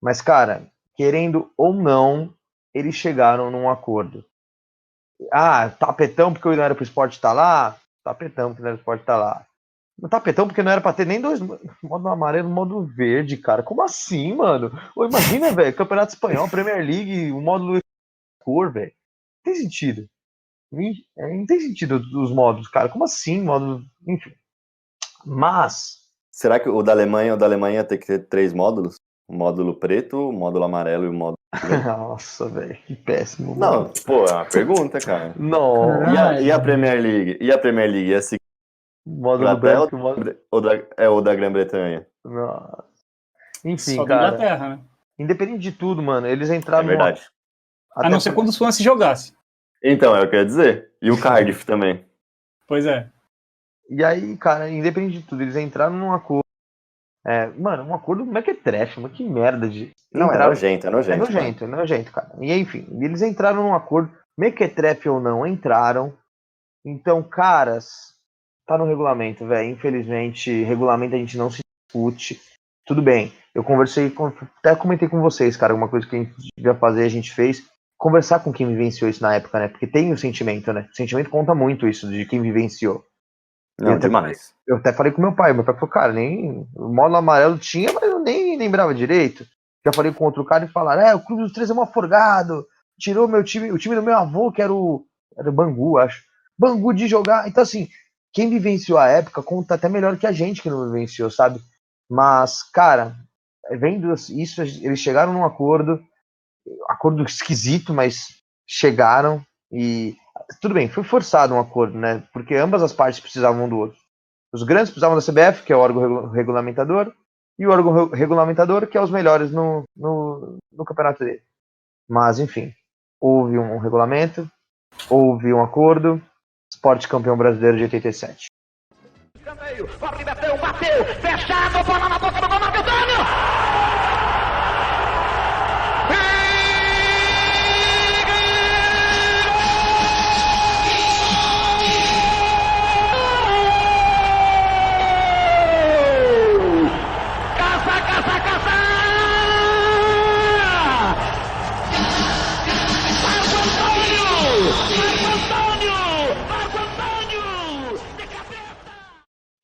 Mas, cara, querendo ou não, eles chegaram num acordo. Tapetão porque não era pro Sport estar lá? Tapetão porque não era pro Sport estar lá. Tapetão porque não era pra ter nem dois, modo amarelo e modo verde, cara. Como assim, mano? Imagina, velho, Campeonato Espanhol, Premier League, o módulo cor, velho. Não tem sentido. Não tem sentido os módulos, cara. Como assim, módulo... Enfim. Mas... Será que o da Alemanha tem que ter 3 módulos? O módulo preto, o módulo amarelo e o módulo... Nossa, velho, que péssimo. Não, mano. pô, é uma pergunta, cara. Não. E a Premier League? E a Premier League? Esse módulo branco, ou da Grã-Bretanha? Nossa. Enfim, só cara. da Inglaterra, né? Independente de tudo, mano, eles entraram... É verdade. A não ser quando o Swansea jogasse. Então, é o que eu ia dizer. E o Cardiff também. Pois é. E aí, cara, independente de tudo, eles entraram num acordo. Mano, um acordo mequetrefe, mas que merda de. Não, entraram... é nojento. É nojento, cara. E enfim, eles entraram num acordo, mequetrefe ou não, entraram. Então, caras, tá no regulamento, velho. Infelizmente, regulamento a gente não se discute. Tudo bem. Eu até comentei com vocês, cara, uma coisa que a gente devia fazer, a gente fez. Conversar com quem vivenciou isso na época, né? Porque tem o sentimento, né? O sentimento conta muito isso, de quem vivenciou. Não, demais. Eu até falei com meu pai falou, cara, nem o módulo amarelo tinha, mas eu nem lembrava direito. Já falei com outro cara e falaram, o Clube dos 13 é um aforgado, tirou meu time, o time do meu avô, que era o Bangu, acho. Bangu de jogar. Então, assim, quem vivenciou a época conta até melhor que a gente que não vivenciou, sabe? Mas, cara, vendo isso, eles chegaram num acordo esquisito, mas chegaram e tudo bem, foi forçado um acordo, né? Porque ambas as partes precisavam um do outro. Os grandes precisavam da CBF, que é o órgão regulamentador, e o órgão regulamentador, que é os melhores no campeonato dele. Mas, enfim, houve um regulamento, houve um acordo, Sport campeão brasileiro de 87. Escanteio, corre, Betão, bateu, fechado, bola na boca do gol, Marco Antônio!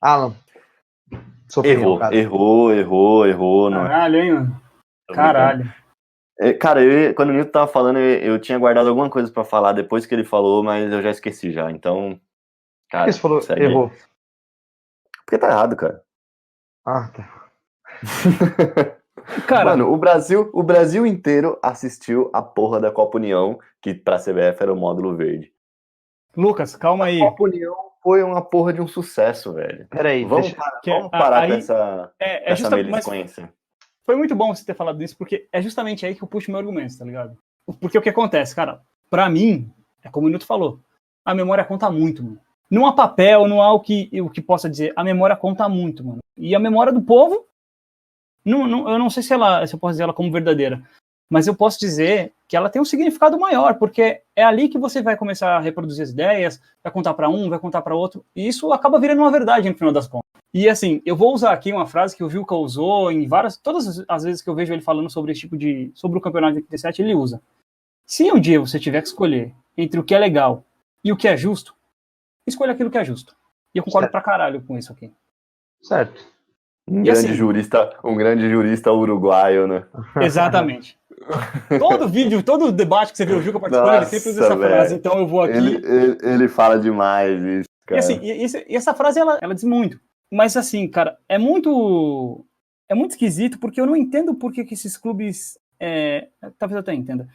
Alan, Errou. Caralho, hein, mano? Caralho. Cara, quando o Nilton tava falando, eu tinha guardado alguma coisa pra falar depois que ele falou, mas eu já esqueci já. Então, cara, por que você falou segue. Errou? Porque tá errado, cara. Ah, tá. Cara, mano, o Brasil inteiro assistiu a porra da Copa União, que pra CBF era o módulo verde. Lucas, calma aí. A Copa União foi uma porra de um sucesso, velho. Peraí, vamos parar com essa melisquência. Foi muito bom você ter falado isso, porque é justamente aí que eu puxo meu argumento, tá ligado? Porque o que acontece, cara, pra mim, é como o Nilton falou, a memória conta muito, mano. Não há papel, não há o que possa dizer, a memória conta muito, mano. E a memória do povo, eu não sei se eu posso dizer ela como verdadeira, mas eu posso dizer que ela tem um significado maior, porque é ali que você vai começar a reproduzir as ideias, vai contar para um, vai contar para outro, e isso acaba virando uma verdade no final das contas. E assim, eu vou usar aqui uma frase que o Vilca usou em todas as vezes que eu vejo ele falando sobre esse tipo sobre o campeonato de 87, ele usa. Se um dia você tiver que escolher entre o que é legal e o que é justo, escolha aquilo que é justo. E eu concordo pra caralho com isso aqui. Certo. Um grande jurista uruguaio, né? Exatamente. Todo vídeo, todo debate que você vê o Juca participando, ele sempre usa essa frase. Então eu vou aqui. Ele fala demais isso, cara. E assim, e essa frase ela diz muito. Mas assim, cara, é muito esquisito, porque eu não entendo por que esses clubes. Talvez eu até entenda.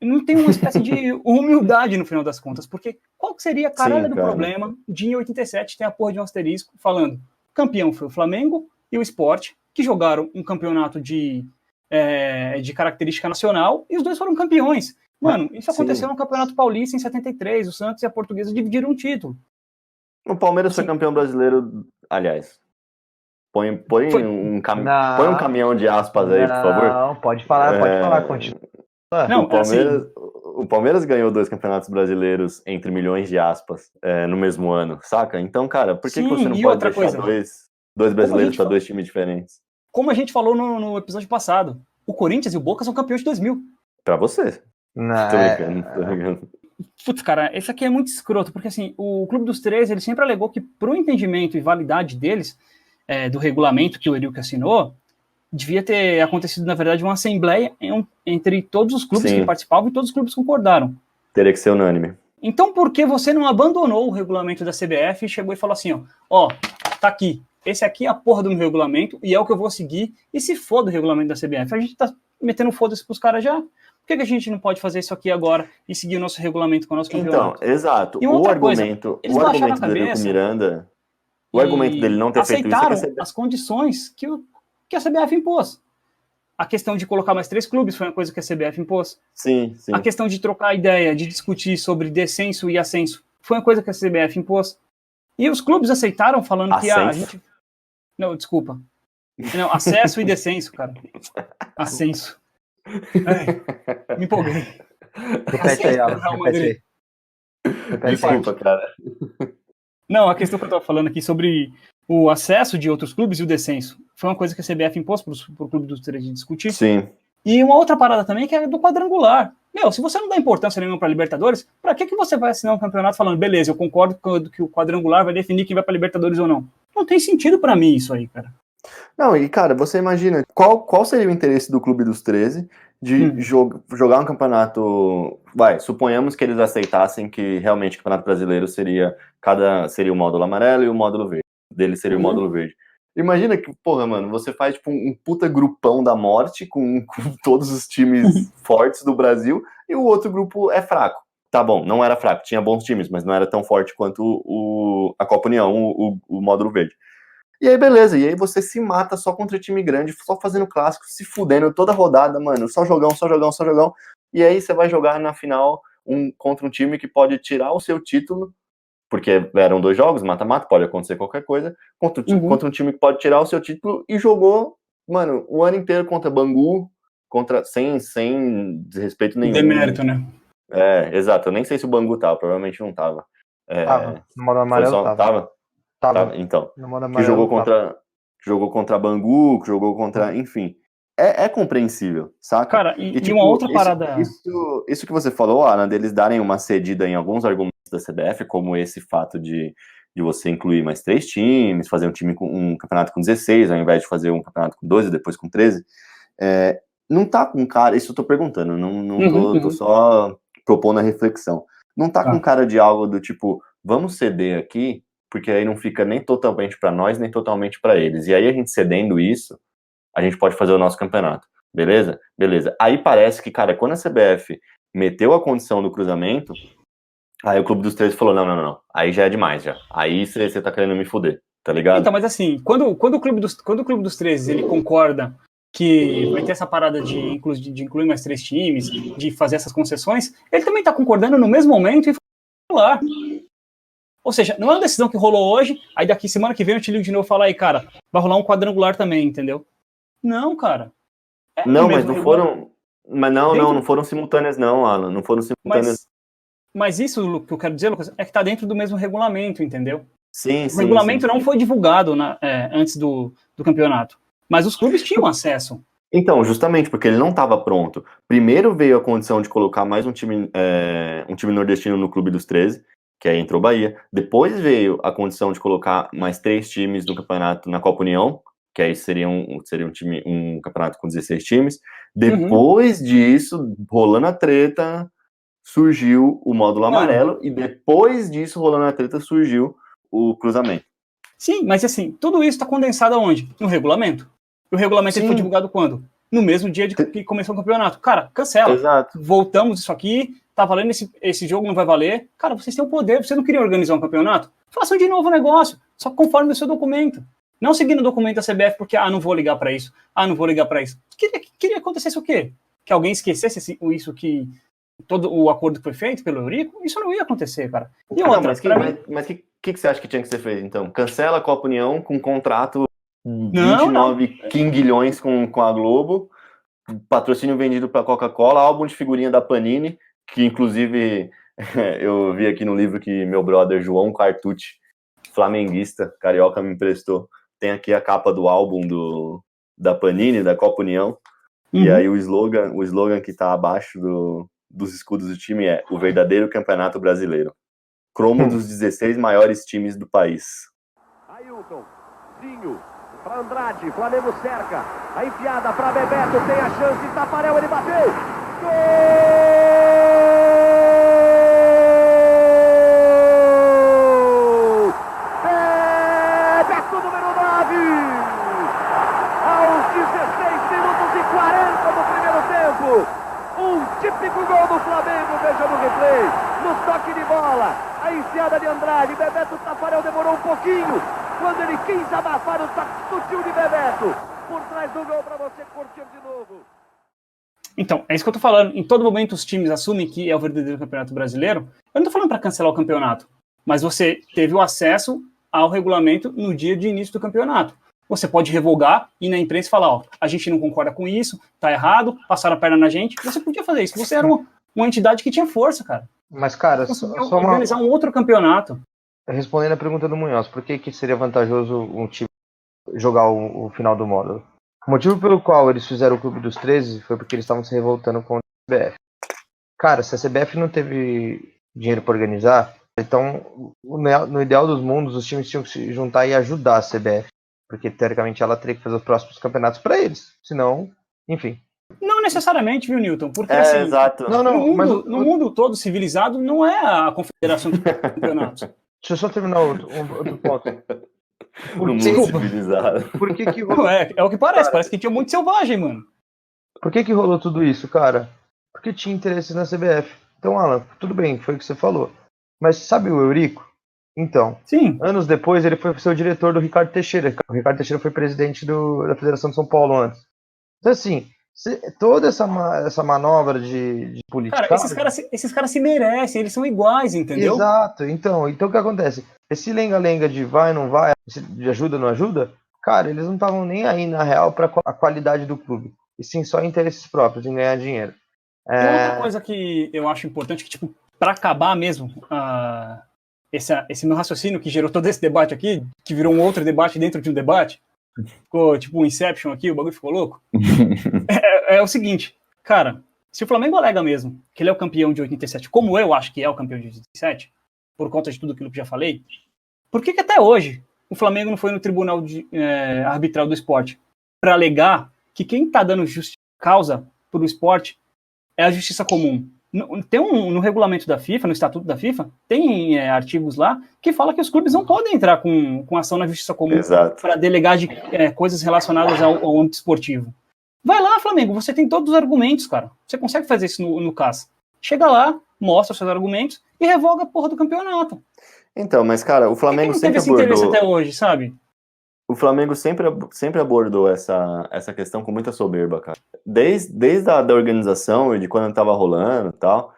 Não tem uma espécie de humildade no final das contas. Porque qual que seria a caralho do problema de em 87 ter a porra de um asterisco falando campeão foi o Flamengo e o Sport, que jogaram um campeonato de característica nacional, e os dois foram campeões. Mano, isso aconteceu no Campeonato Paulista em 73, o Santos e a Portuguesa dividiram um título. O Palmeiras foi campeão brasileiro, aliás. Põe um caminhão de aspas aí, por favor. Não, pode falar, continua. Não, o Palmeiras ganhou 2 campeonatos brasileiros entre milhões de aspas no mesmo ano, saca? Então, cara, por que você não pode deixar dois brasileiros para 2 times diferentes? Como a gente falou no episódio passado, o Corinthians e o Boca são campeões de 2000. Pra você. Tô brincando. Putz, cara, esse aqui é muito escroto, porque assim, o Clube dos 13, ele sempre alegou que pro entendimento e validade deles, do regulamento que o Eurico assinou, devia ter acontecido, na verdade, uma assembleia entre todos os clubes que participavam e todos os clubes concordaram. Teria que ser unânime. Então por que você não abandonou o regulamento da CBF e chegou e falou assim, ó, tá aqui, esse aqui é a porra do meu regulamento e é o que eu vou seguir, e se foda o regulamento da CBF? A gente tá metendo foda-se pros caras já. Por que a gente não pode fazer isso aqui agora e seguir o nosso regulamento com o nosso campeonato? Então, exato. O argumento dele com Miranda, o argumento dele não ter feito isso... Aceitaram as condições que a CBF impôs. A questão de colocar mais 3 clubes foi uma coisa que a CBF impôs. Sim. A questão de trocar ideia, de discutir sobre descenso e ascenso, foi uma coisa que a CBF impôs. E os clubes aceitaram falando que a Ascenso? gente... Não, desculpa. Não, acesso e descenso, cara. Ascenso. Me empolguei. Repete aí, Alan. Real Repete aí. Madrid. Desculpa, cara. Não, a questão que eu tava falando aqui sobre o acesso de outros clubes e o descenso. Foi uma coisa que a CBF impôs pro Clube dos 13 de discutir. Sim. E uma outra parada também que é do quadrangular. Meu, se você não dá importância nenhuma pra Libertadores, pra que você vai assinar um campeonato falando, beleza, eu concordo que o quadrangular vai definir quem vai pra Libertadores ou não? Não tem sentido pra mim isso aí, cara. Não, e cara, você imagina, qual seria o interesse do Clube dos 13 de jogar um campeonato, suponhamos que eles aceitassem que realmente o Campeonato Brasileiro seria o módulo amarelo e o módulo verde, dele seria o módulo verde. Imagina que, porra, mano, você faz tipo um puta grupão da morte com todos os times fortes do Brasil e o outro grupo é fraco. Tá bom, não era fraco, tinha bons times, mas não era tão forte quanto a Copa União, o módulo verde. E aí, beleza, e aí você se mata só contra time grande, só fazendo clássico, se fudendo toda rodada, mano, só jogão. E aí você vai jogar na final contra um time que pode tirar o seu título, porque eram 2 jogos, mata-mata, pode acontecer qualquer coisa, contra um time que pode tirar o seu título e jogou, mano, o ano inteiro contra Bangu, sem desrespeito nenhum. Demérito, né? Exato, eu nem sei se o Bangu tava, provavelmente não tava. Tava, no modo amarelo tava. Então, que jogou contra Bangu, que jogou contra, enfim, é compreensível, saca? Cara, e uma outra parada... Isso que você falou, Alan, deles darem uma cedida em alguns argumentos da CBF, como esse fato de você incluir mais 3 times, fazer um campeonato com 16, ao invés de fazer um campeonato com 12, depois com 13, não tá com cara, isso eu tô perguntando, tô só propondo a reflexão, não tá com cara de algo do tipo, vamos ceder aqui, porque aí não fica nem totalmente para nós, nem totalmente para eles. E aí a gente cedendo isso, a gente pode fazer o nosso campeonato. Beleza? Beleza. Aí parece que, cara, quando a CBF meteu a condição do cruzamento, aí o Clube dos 13 falou, não. Aí já é demais, já. Aí você tá querendo me fuder, tá ligado? Então, mas assim, quando o Clube dos 13, ele concorda que vai ter essa parada de incluir mais 3 times, de fazer essas concessões, ele também tá concordando no mesmo momento e falar. Ou seja, não é uma decisão que rolou hoje, aí daqui semana que vem eu te ligo de novo e falo aí, cara, vai rolar um quadrangular também, entendeu? Não, cara. Não, mas não foram... Mas não foram simultâneas não, Alan, não foram simultâneas. Mas isso que eu quero dizer, Lucas, é que tá dentro do mesmo regulamento, entendeu? Sim. O regulamento não foi divulgado antes do campeonato, mas os clubes tinham acesso. Então, justamente, porque ele não estava pronto. Primeiro veio a condição de colocar mais um time nordestino no Clube dos 13, que aí entrou Bahia. Depois veio a condição de colocar mais 3 times no campeonato na Copa União, que aí seria um campeonato com 16 times. Depois disso, rolando a treta, surgiu o módulo amarelo, e depois disso, rolando a treta, surgiu o cruzamento. Sim, mas assim, tudo isso está condensado aonde? No regulamento. E o regulamento foi divulgado quando? No mesmo dia que começou o campeonato. Cara, cancela. Exato. Voltamos isso aqui, tá valendo esse jogo, não vai valer. Cara, vocês têm o poder, vocês não queriam organizar um campeonato? Façam de novo o negócio, só conforme o seu documento. Não seguindo o documento da CBF porque, não vou ligar pra isso, não vou ligar pra isso. Queria acontecer o quê? Que alguém esquecesse isso que todo o acordo que foi feito pelo Eurico? Isso não ia acontecer, cara. E outra, mas o que você acha que tinha que ser feito, então? Cancela a Copa União com um contrato 29 quinguilhões com a Globo, patrocínio vendido para Coca-Cola, álbum de figurinha da Panini, que inclusive eu vi aqui no livro que meu brother João Cartucci, flamenguista, carioca, me emprestou. Tem aqui a capa do álbum da Panini, da Copa União, e aí o slogan que tá abaixo dos escudos do time é o verdadeiro campeonato brasileiro. Cromo dos 16 maiores times do país. Ailton, Zinho, para Andrade, Flamengo cerca, a enfiada para Bebeto, tem a chance, Tafarel, ele bateu, gol! Bebeto, número 9, aos 16 minutos e 40 do primeiro tempo, um típico gol do Flamengo, veja no replay, no toque de bola, a enfiada de Andrade, Bebeto, Tafarel demorou um pouquinho, quando ele quis abafar o toque sutil de Bebeto, por trás do gol para você curtir de novo. Então, é isso que eu tô falando. Em todo momento os times assumem que é o verdadeiro campeonato brasileiro. Eu não tô falando para cancelar o campeonato, mas você teve o acesso ao regulamento no dia de início do campeonato. Você pode revogar e na imprensa falar, ó, a gente não concorda com isso, tá errado, passaram a perna na gente. Você podia fazer isso. Você era uma entidade que tinha força, cara. Mas, cara, só organizar um outro campeonato. Respondendo a pergunta do Munhoz, por que seria vantajoso um time jogar o final do módulo? O motivo pelo qual eles fizeram o Clube dos 13 foi porque eles estavam se revoltando contra a CBF. Cara, se a CBF não teve dinheiro para organizar, então, no ideal dos mundos, os times tinham que se juntar e ajudar a CBF. Porque, teoricamente, ela teria que fazer os próximos campeonatos para eles. Senão, enfim. Não necessariamente, viu, Newton? Porque, exato. No mundo todo civilizado, não é a confederação de campeonatos. Deixa eu só terminar outro ponto. No mundo civilizado. Por que rolou... É o que parece. Parece que tinha muito selvagem, mano. Por que rolou tudo isso, cara? Porque tinha interesses na CBF. Então, Alan, tudo bem, foi o que você falou. Mas sabe o Eurico? Então, sim. Anos depois ele foi ser o diretor do Ricardo Teixeira. O Ricardo Teixeira foi presidente da Federação de São Paulo antes. Então, assim, toda essa manobra de política... Cara, esses caras se merecem, eles são iguais, entendeu? Exato. Então o que acontece? Esse lenga-lenga de vai, não vai, de ajuda, não ajuda, cara, eles não estavam nem aí, na real, para a qualidade do clube. E sim só interesses próprios, em ganhar dinheiro. Tem outra coisa que eu acho importante, que, tipo, para acabar mesmo... Esse meu raciocínio que gerou todo esse debate aqui, que virou um outro debate dentro de um debate, ficou tipo um Inception aqui, o bagulho ficou louco, é o seguinte, cara, se o Flamengo alega mesmo que ele é o campeão de 87, como eu acho que é o campeão de 87, por conta de tudo aquilo que já falei, por que até hoje o Flamengo não foi no Tribunal Arbitral do Esporte para alegar que quem tá dando causa pro esporte é a justiça comum? Tem no regulamento da FIFA, no estatuto da FIFA, tem artigos lá que fala que os clubes não podem entrar com ação na justiça comum para delegar coisas relacionadas ao âmbito esportivo. Vai lá, Flamengo, você tem todos os argumentos, cara. Você consegue fazer isso no CAS. Chega lá, mostra os seus argumentos e revoga a porra do campeonato. Então, mas, cara, o Flamengo sempre abordou... teve esse interesse até hoje, sabe? O Flamengo sempre abordou essa questão com muita soberba, cara. Desde a da organização e de quando estava rolando e tal,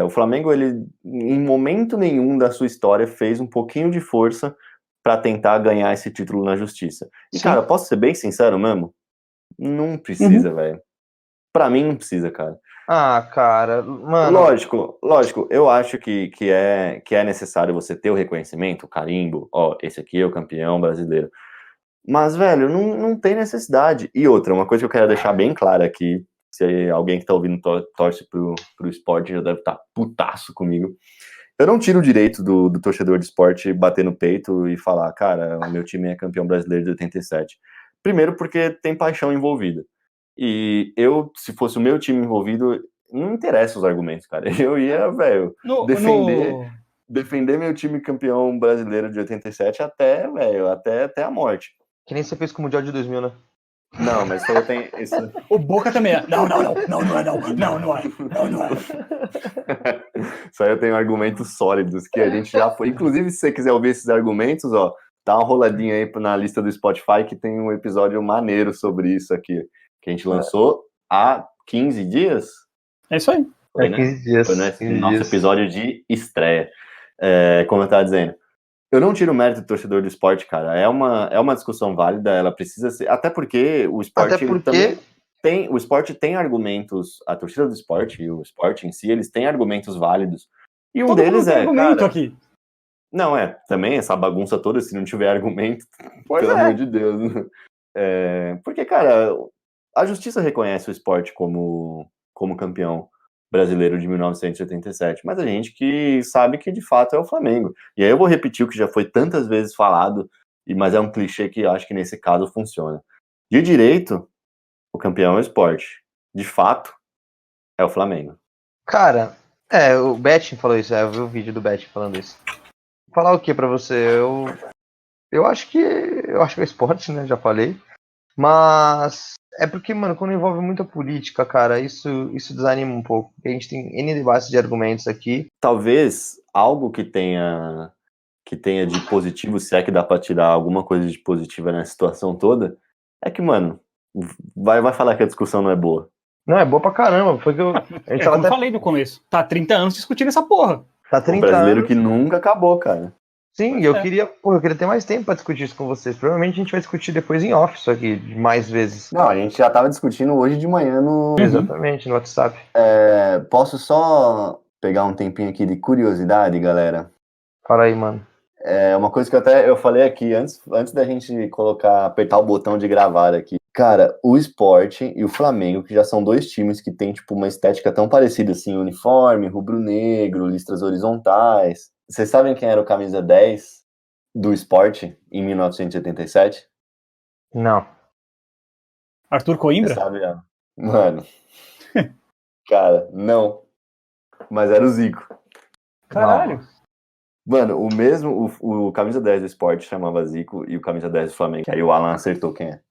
o Flamengo, ele, em momento nenhum da sua história, fez um pouquinho de força para tentar ganhar esse título na justiça. E, Sim. cara, posso ser bem sincero mesmo? Não precisa, velho. Pra mim, não precisa, cara. Ah, cara, mano... Lógico, eu acho que é necessário você ter o reconhecimento, o carimbo, ó, esse aqui é o campeão brasileiro. Mas, velho, não tem necessidade. E outra, uma coisa que eu quero deixar bem clara aqui, se alguém que tá ouvindo torce pro esporte já deve estar putaço comigo. Eu não tiro o direito do torcedor de esporte bater no peito e falar, cara, o meu time é campeão brasileiro de 87. Primeiro porque tem paixão envolvida. E eu, se fosse o meu time envolvido, não interessa os argumentos, cara. Eu ia, velho, defender meu time campeão brasileiro de 87 até a morte. Que nem você fez com o Mundial de 2000, né? Não, mas só tem isso. O Boca também é. Não é. Só eu tenho argumentos sólidos que a gente já foi. Inclusive, se você quiser ouvir esses argumentos, ó, dá uma roladinha aí na lista do Spotify que tem um episódio maneiro sobre isso aqui, que a gente lançou há 15 dias. É isso aí. Foi, né? 15 dias. Foi nosso episódio de estreia. Como eu estava dizendo, eu não tiro o mérito do torcedor do esporte, cara. É uma discussão válida, ela precisa ser. Até porque o esporte o esporte tem argumentos, a torcida do esporte e o esporte em si, eles têm argumentos válidos. E um deles argumento aqui. Não, também essa bagunça toda, se não tiver argumento, pelo amor de Deus. Porque, cara, a justiça reconhece o esporte como campeão brasileiro de 1987, mas a gente que sabe que de fato é o Flamengo. E aí eu vou repetir o que já foi tantas vezes falado, mas é um clichê que eu acho que nesse caso funciona. De direito, o campeão é o esporte. De fato, é o Flamengo. Cara, o Betting falou isso, eu vi o vídeo do Betting falando isso. Vou falar o que pra você? Eu acho que é esporte, né? Já falei. Mas é porque, mano, quando envolve muita política, cara, isso desanima um pouco. A gente tem N debates de argumentos aqui. Talvez algo que tenha de positivo, se é que dá pra tirar alguma coisa de positiva nessa situação toda, é que, mano, vai falar que a discussão não é boa. Não, é boa pra caramba. Foi que a gente como falei no começo. Tá 30 anos discutindo essa porra. Tá 30 um brasileiro anos. que nunca acabou, cara. Sim, e eu queria ter mais tempo pra discutir isso com vocês. Provavelmente a gente vai discutir depois em off isso aqui, mais vezes. Não, a gente já tava discutindo hoje de manhã no... Exatamente, no WhatsApp. Posso só pegar um tempinho aqui de curiosidade, galera? Fala aí, mano. É uma coisa que eu falei aqui antes da gente apertar o botão de gravar aqui. Cara, o Sport e o Flamengo, que já são dois times que tem, tipo, uma estética tão parecida, assim, uniforme, rubro-negro, listras horizontais. Vocês sabem quem era o camisa 10 do Sport em 1987? Não. Arthur Coimbra? Você sabe, mano. Cara, não. Mas era o Zico. Caralho. Mano, o camisa 10 do Sport chamava Zico e o camisa 10 do Flamengo. Que aí o Alan acertou quem é.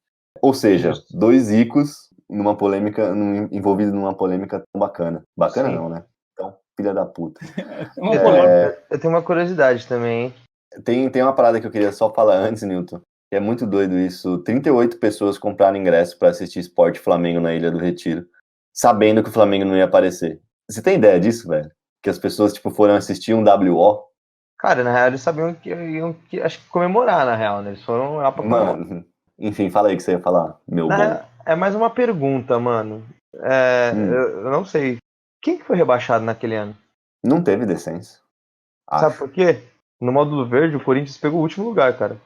Ou seja, dois Zicos envolvidos numa polêmica tão bacana. Bacana Sim. Não, né? Então, filha da puta. Eu tenho uma curiosidade também, hein? Tem uma parada que eu queria só falar antes, Newton. Que é muito doido isso. 38 pessoas compraram ingresso pra assistir Sport Flamengo na Ilha do Retiro, sabendo que o Flamengo não ia aparecer. Você tem ideia disso, velho? Que as pessoas, tipo, foram assistir um WO? Cara, na real, eles sabiam que iam acho que comemorar, na real, né? Eles foram lá pra comemorar. Mano, enfim, fala aí o que você ia falar, meu bom. É mais uma pergunta, mano. Eu não sei. Quem que foi rebaixado naquele ano? Não teve descenso. Sabe por quê? No módulo verde, o Corinthians pegou o último lugar, cara.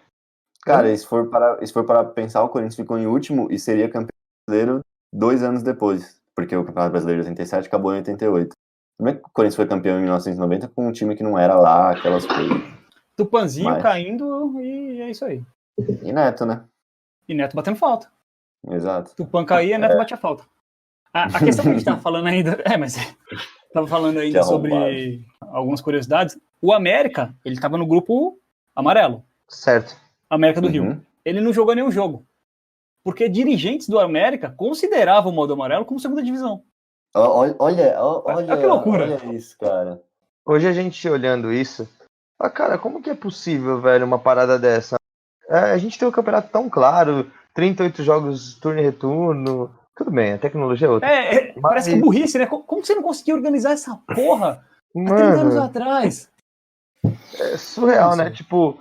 Cara, e se for para pensar, o Corinthians ficou em último e seria campeão brasileiro 2 anos depois, porque o Campeonato Brasileiro de 87 acabou em 88. Como é que o Corinthians foi campeão em 1990 com um time que não era lá, aquelas coisas? Tupanzinho caindo e é isso aí. E Neto, né? E Neto batendo falta. Exato. Tupan caía, Neto batia falta. A questão que a gente tava falando ainda... Tava falando ainda sobre algumas curiosidades. O América, ele tava no grupo amarelo. Certo. América do Rio. Ele não jogou nenhum jogo. Porque dirigentes do América consideravam o modo amarelo como segunda divisão. Olha que loucura. Olha isso, cara. Hoje a gente olhando isso, cara, como que é possível, velho, uma parada dessa? A gente tem um campeonato tão claro, 38 jogos turno e retorno, tudo bem, a tecnologia é outra. Parece que é burrice, né? Como você não conseguiu organizar essa porra há 30 anos atrás? É surreal, né? Tipo,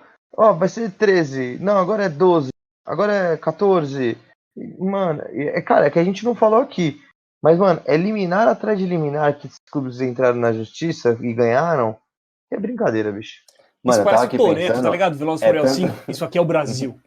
vai ser 13, não, agora é 12, agora é 14. Mano, cara, é que a gente não falou aqui. Mas, mano, eliminar atrás de eliminar que esses clubes entraram na justiça e ganharam, é brincadeira, bicho. Mano, isso parece o Toretto, tá ligado? Velozes Furiosos 5, isso aqui é o Brasil.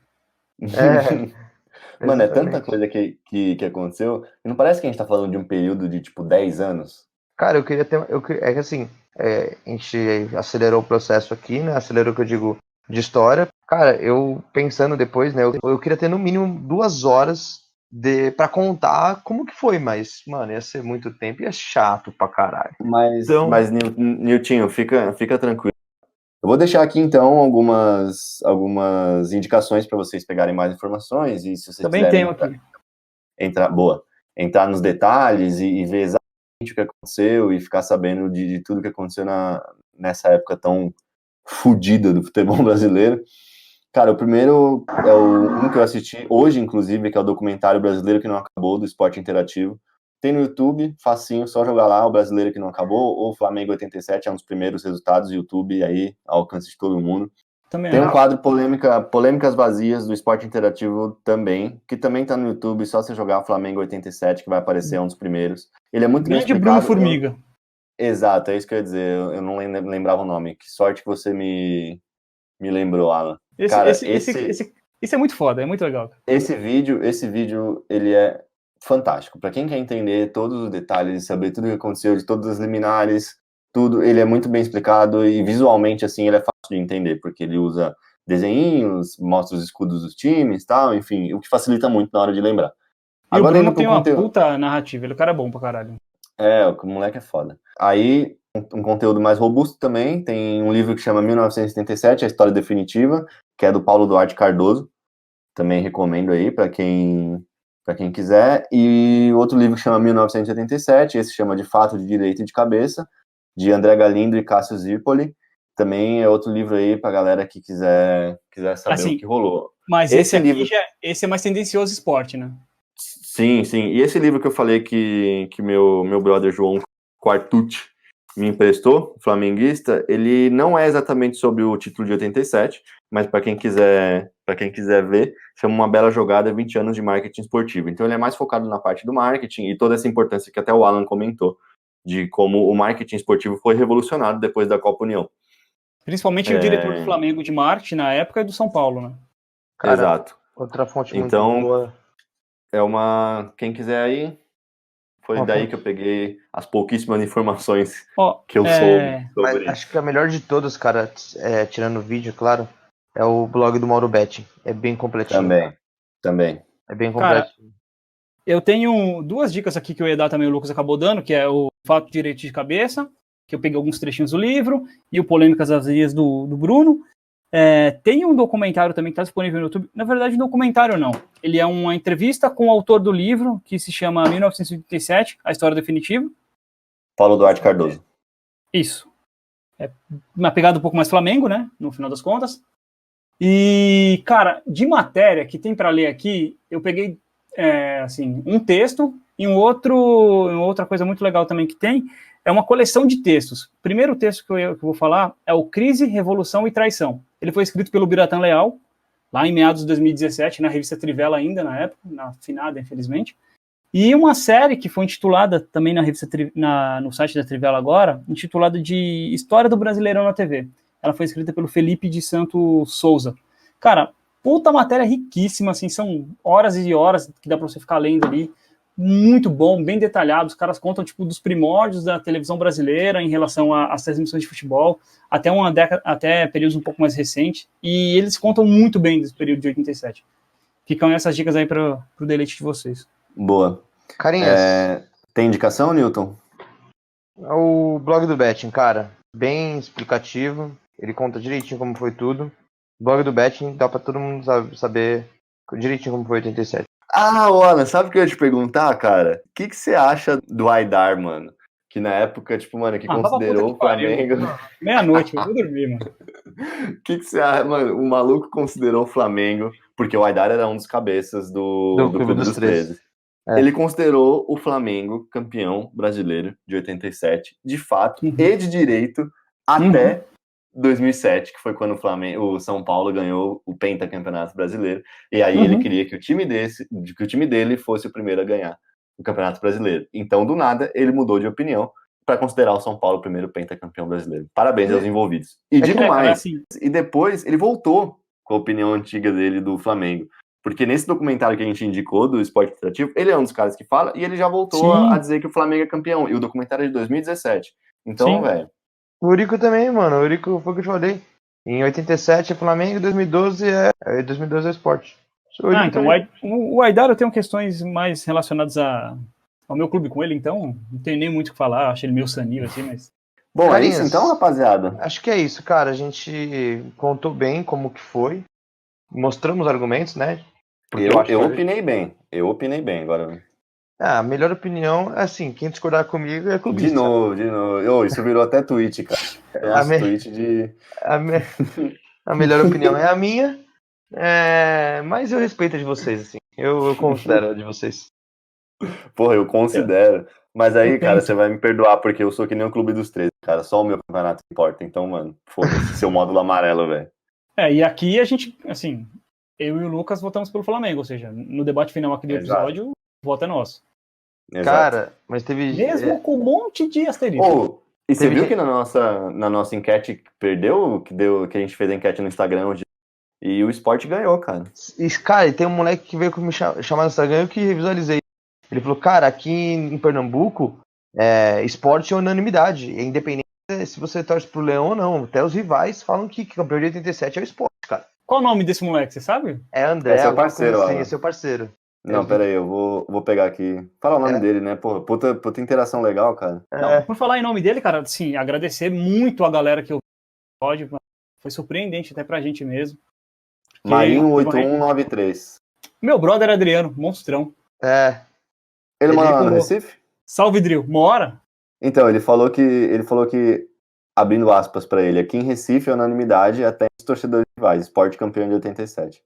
Mano, é tanta coisa que aconteceu. E não parece que a gente tá falando de um período de, tipo, 10 anos? Cara, eu queria ter... É que, assim, a gente acelerou o processo aqui, né? Acelerou, que eu digo, de história. Cara, eu pensando depois, né? Eu queria ter, no mínimo, 2 horas pra contar como que foi, mas, mano, ia ser muito tempo e é chato pra caralho. Mas Niltinho, fica tranquilo. Eu vou deixar aqui, então, algumas indicações para vocês pegarem mais informações e se vocês também tenho aqui. Entrar nos detalhes e ver exatamente o que aconteceu e ficar sabendo de tudo que aconteceu nessa época tão fodida do futebol brasileiro. Cara, o primeiro é um que eu assisti hoje, inclusive, que é o documentário Brasileiro que Não Acabou, do Esporte Interativo. Tem no YouTube, facinho, só jogar lá o Brasileiro que Não Acabou, ou Flamengo 87, é um dos primeiros resultados do YouTube, aí, ao alcance de todo mundo. Também tem um quadro Polêmicas Vazias, do Esporte Interativo também, que também tá no YouTube, só você jogar Flamengo 87, que vai aparecer, é um dos primeiros. Ele é muito bem explicado. Bruno Formiga. Exato, é isso que eu ia dizer, eu não lembrava o nome. Que sorte que você me lembrou, Alan. Esse é muito foda, é muito legal. Esse vídeo, ele é fantástico. Pra quem quer entender todos os detalhes, saber tudo o que aconteceu, de todas as liminares, tudo, ele é muito bem explicado e visualmente, assim, ele é fácil de entender, porque ele usa desenhinhos, mostra os escudos dos times e tal, enfim, o que facilita muito na hora de lembrar. E agora, o Bruno tem uma puta narrativa, ele é um cara bom pra caralho. O moleque é foda. Aí, um conteúdo mais robusto também, tem um livro que chama 1977, A História Definitiva, que é do Paulo Duarte Cardoso, também recomendo aí para quem quiser, e outro livro que chama 1987, esse chama De Fato, de Direito e de Cabeça, de André Galindo e Cássio Zirpoli, também é outro livro aí pra galera que quiser saber assim, o que rolou. Mas esse é mais tendencioso esporte, né? Sim, e esse livro que eu falei que meu brother João Quartucci me emprestou, flamenguista, ele não é exatamente sobre o título de 87, mas para quem quiser ver, chama Uma Bela Jogada, 20 anos de marketing esportivo. Então ele é mais focado na parte do marketing e toda essa importância que até o Alan comentou, de como o marketing esportivo foi revolucionado depois da Copa União. Principalmente o diretor do Flamengo de marketing na época é do São Paulo, né? Cara, exato. Outra fonte então, muito boa. Quem quiser aí, foi daí que eu peguei as pouquíssimas informações que eu soube sobre isso. Acho que a melhor de todas, cara, tirando o vídeo, claro, é o blog do Mauro Betting. É bem completinho. Também. É bem completinho. Cara, eu tenho 2 dicas aqui que eu ia dar também, o Lucas acabou dando, que é o Fato Direito de Cabeça, que eu peguei alguns trechinhos do livro, e o Polêmicas Vazias do Bruno. Tem um documentário também que está disponível no YouTube. Na verdade, documentário não. Ele é uma entrevista com o autor do livro, que se chama 1987, A História Definitiva. Paulo Duarte Cardoso. Isso. É uma pegada um pouco mais Flamengo, né? No final das contas. E, cara, de matéria que tem para ler aqui, eu peguei assim, um texto e outra coisa muito legal também que tem é uma coleção de textos. O primeiro texto que eu vou falar é o Crise, Revolução e Traição. Ele foi escrito pelo Biratan Leal, lá em meados de 2017, na revista Trivela ainda, na época, na finada, infelizmente. E uma série que foi intitulada, também na revista no site da Trivela agora, intitulada de História do Brasileirão na TV. Ela foi escrita pelo Felipe de Santos Souza. Cara, puta matéria riquíssima, assim, são horas e horas que dá pra você ficar lendo ali. Muito bom, bem detalhado. Os caras contam tipo dos primórdios da televisão brasileira em relação às transmissões de futebol, até períodos um pouco mais recentes, e eles contam muito bem desse período de 87. Ficam essas dicas aí para o deleite de vocês. Boa. Carinhas. Tem indicação, Newton? O blog do Betting, cara, bem explicativo. Ele conta direitinho como foi tudo. O blog do Betting dá pra todo mundo saber direitinho como foi 87. Ana, sabe o que eu ia te perguntar, cara? O que você acha do Aidar, mano? Que na época, tipo, mano, que considerou o Flamengo... Meia-noite, eu vou dormir, mano. O que você acha, mano? O maluco considerou o Flamengo, porque o Aidar era um dos cabeças do Clube dos 13. Ele considerou o Flamengo campeão brasileiro de 87, de fato, e de direito, até 2007, que foi quando o São Paulo ganhou o pentacampeonato brasileiro, e aí ele queria que o time dele fosse o primeiro a ganhar o Campeonato Brasileiro. Então, do nada, ele mudou de opinião para considerar o São Paulo o primeiro pentacampeão brasileiro. Parabéns aos envolvidos. E digo mais, e depois ele voltou com a opinião antiga dele do Flamengo. Porque nesse documentário que a gente indicou, do Esporte Interativo, ele é um dos caras que fala, e ele já voltou a dizer que o Flamengo é campeão. E o documentário é de 2017. Então, velho... O Eurico também, mano. O Eurico foi o que eu te falei. Em 87 é Flamengo, 2012 é o Sport. Então o Aidar eu tenho questões mais relacionadas ao meu clube com ele, então não tenho nem muito o que falar. Acho ele meio sanil, assim, mas... Bom, Carinhas, é isso então, rapaziada? Acho que é isso, cara. A gente contou bem como que foi. Mostramos argumentos, né? Eu opinei bem. Eu opinei bem agora. A melhor opinião é assim, quem discordar comigo é clubista. De novo. Isso virou até tweet, cara. Tweet de... A melhor opinião é a minha, mas eu respeito a de vocês, assim. Eu considero a de vocês. Porra, eu considero. Mas aí, cara, você vai me perdoar, porque eu sou que nem o Clube dos 13, cara. Só o meu campeonato importa. Então, mano, foda-se, seu módulo amarelo, velho. E aqui a gente, assim, eu e o Lucas votamos pelo Flamengo, ou seja, no debate final aqui do episódio, o voto é nosso. Exato. Cara, mas teve... Mesmo com um monte de asterisco. E você viu que na nossa enquete perdeu, que a gente fez a enquete no Instagram, e o Sport ganhou, cara. Cara, tem um moleque que veio me chamar no Instagram, eu que visualizei. Ele falou, cara, aqui em Pernambuco, esporte é unanimidade, é independente se você torce pro Leão ou não. Até os rivais falam que campeão de 87 é o esporte, cara. Qual o nome desse moleque, você sabe? É André. É seu parceiro, assim, é seu parceiro. Não, peraí, eu vou pegar aqui. Fala o nome dele, né? Porra, puta interação legal, cara. Não, por falar em nome dele, cara, assim, agradecer muito a galera que eu pode. Foi surpreendente até pra gente mesmo. Marinho 8193. Meu brother Adriano, monstrão. Ele mora lá no Recife? Salve, Drill. Mora? Então, ele falou que, abrindo aspas pra ele, aqui em Recife, unanimidade, até os torcedores rivais, Sport campeão de 87.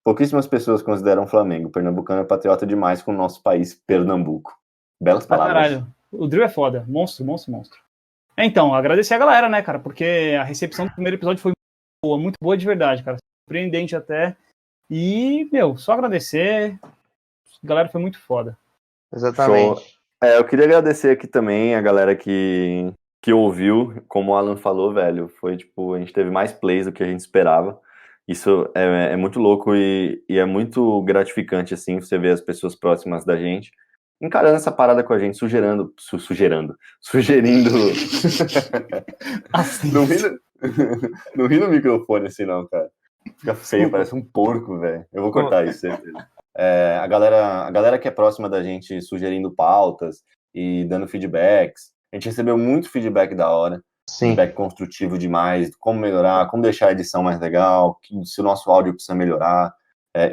Pouquíssimas pessoas consideram o Flamengo. Pernambucano é patriota demais com o nosso país, Pernambuco. Belas palavras. Caralho. O Drill é foda. Monstro. Então, agradecer a galera, né, cara? Porque a recepção do primeiro episódio foi muito boa de verdade, cara. Surpreendente até. E, só agradecer. A galera foi muito foda. Exatamente. Show. Eu queria agradecer aqui também a galera que ouviu, como o Alan falou, velho, foi tipo, a gente teve mais plays do que a gente esperava. Isso é muito louco e é muito gratificante, assim, você ver as pessoas próximas da gente encarando essa parada com a gente, sugerindo. Assim. Não ri no microfone assim, não, cara. Fica feio, parece um porco, velho. Eu vou cortar isso, certeza. A galera que é próxima da gente sugerindo pautas e dando feedbacks. A gente recebeu muito feedback da hora. Sim. Feedback construtivo demais, como melhorar, como deixar a edição mais legal, se o nosso áudio precisa melhorar,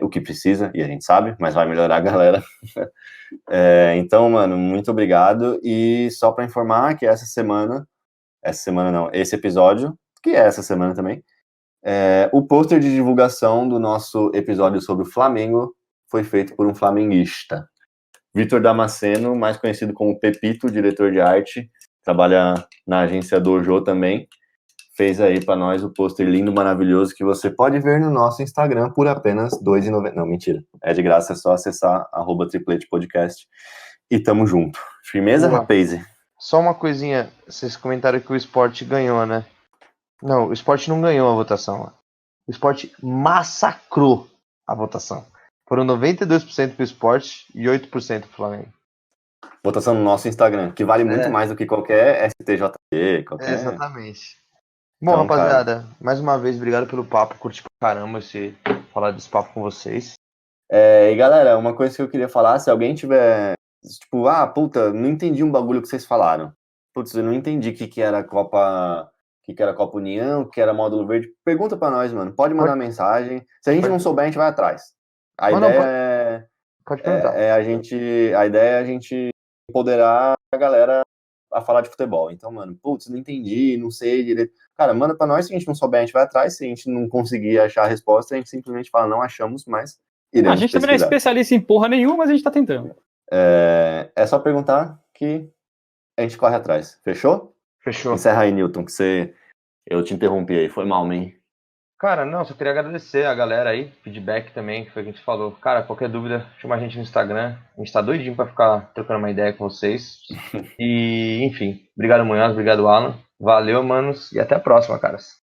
o que precisa, e a gente sabe, mas vai melhorar, galera. Então, mano, muito obrigado. E só para informar que esse episódio, que é essa semana também, o pôster de divulgação do nosso episódio sobre o Flamengo foi feito por um flamenguista. Vitor Damasceno, mais conhecido como Pepito, diretor de arte, trabalha na agência Dojo também, fez aí pra nós o pôster lindo, maravilhoso, que você pode ver no nosso Instagram por apenas R$2,90. Não, mentira. É de graça, é só acessar @tripletepodcast e tamo junto. Firmeza, rapaz? Só uma coisinha, vocês comentaram que o Sport ganhou, né? Não, o Sport não ganhou a votação. O Sport massacrou a votação. Foram 92% pro Sport e 8% pro Flamengo. Votação no nosso Instagram, que vale muito mais do que qualquer STJD, qualquer... Exatamente. Bom, Então, rapaziada, mais uma vez, obrigado pelo papo. Curti pra caramba falar desse papo com vocês. E galera, uma coisa que eu queria falar, se alguém tiver, tipo, puta, não entendi um bagulho que vocês falaram. Putz, eu não entendi o que era Copa União, o que era Módulo Verde. Pergunta pra nós, mano. Pode mandar mensagem. Se a gente não souber, a gente vai atrás. A ideia pode perguntar. A ideia é a gente empoderar a galera a falar de futebol. Então, mano, putz, não entendi, não sei direito. Cara, manda pra nós, se a gente não souber, a gente vai atrás. Se a gente não conseguir achar a resposta, a gente simplesmente fala, não achamos, mas iremos A gente também não é especialista em porra nenhuma, mas a gente tá tentando. É só perguntar que a gente corre atrás. Fechou? Fechou. Encerra aí, Newton, que eu te interrompi aí. Foi mal, man. Cara, não, só queria agradecer a galera aí, feedback também, que foi o que a gente falou. Cara, qualquer dúvida, chama a gente no Instagram. A gente tá doidinho pra ficar trocando uma ideia com vocês. E, enfim, obrigado, Munhoz, obrigado, Alan. Valeu, manos, e até a próxima, caras.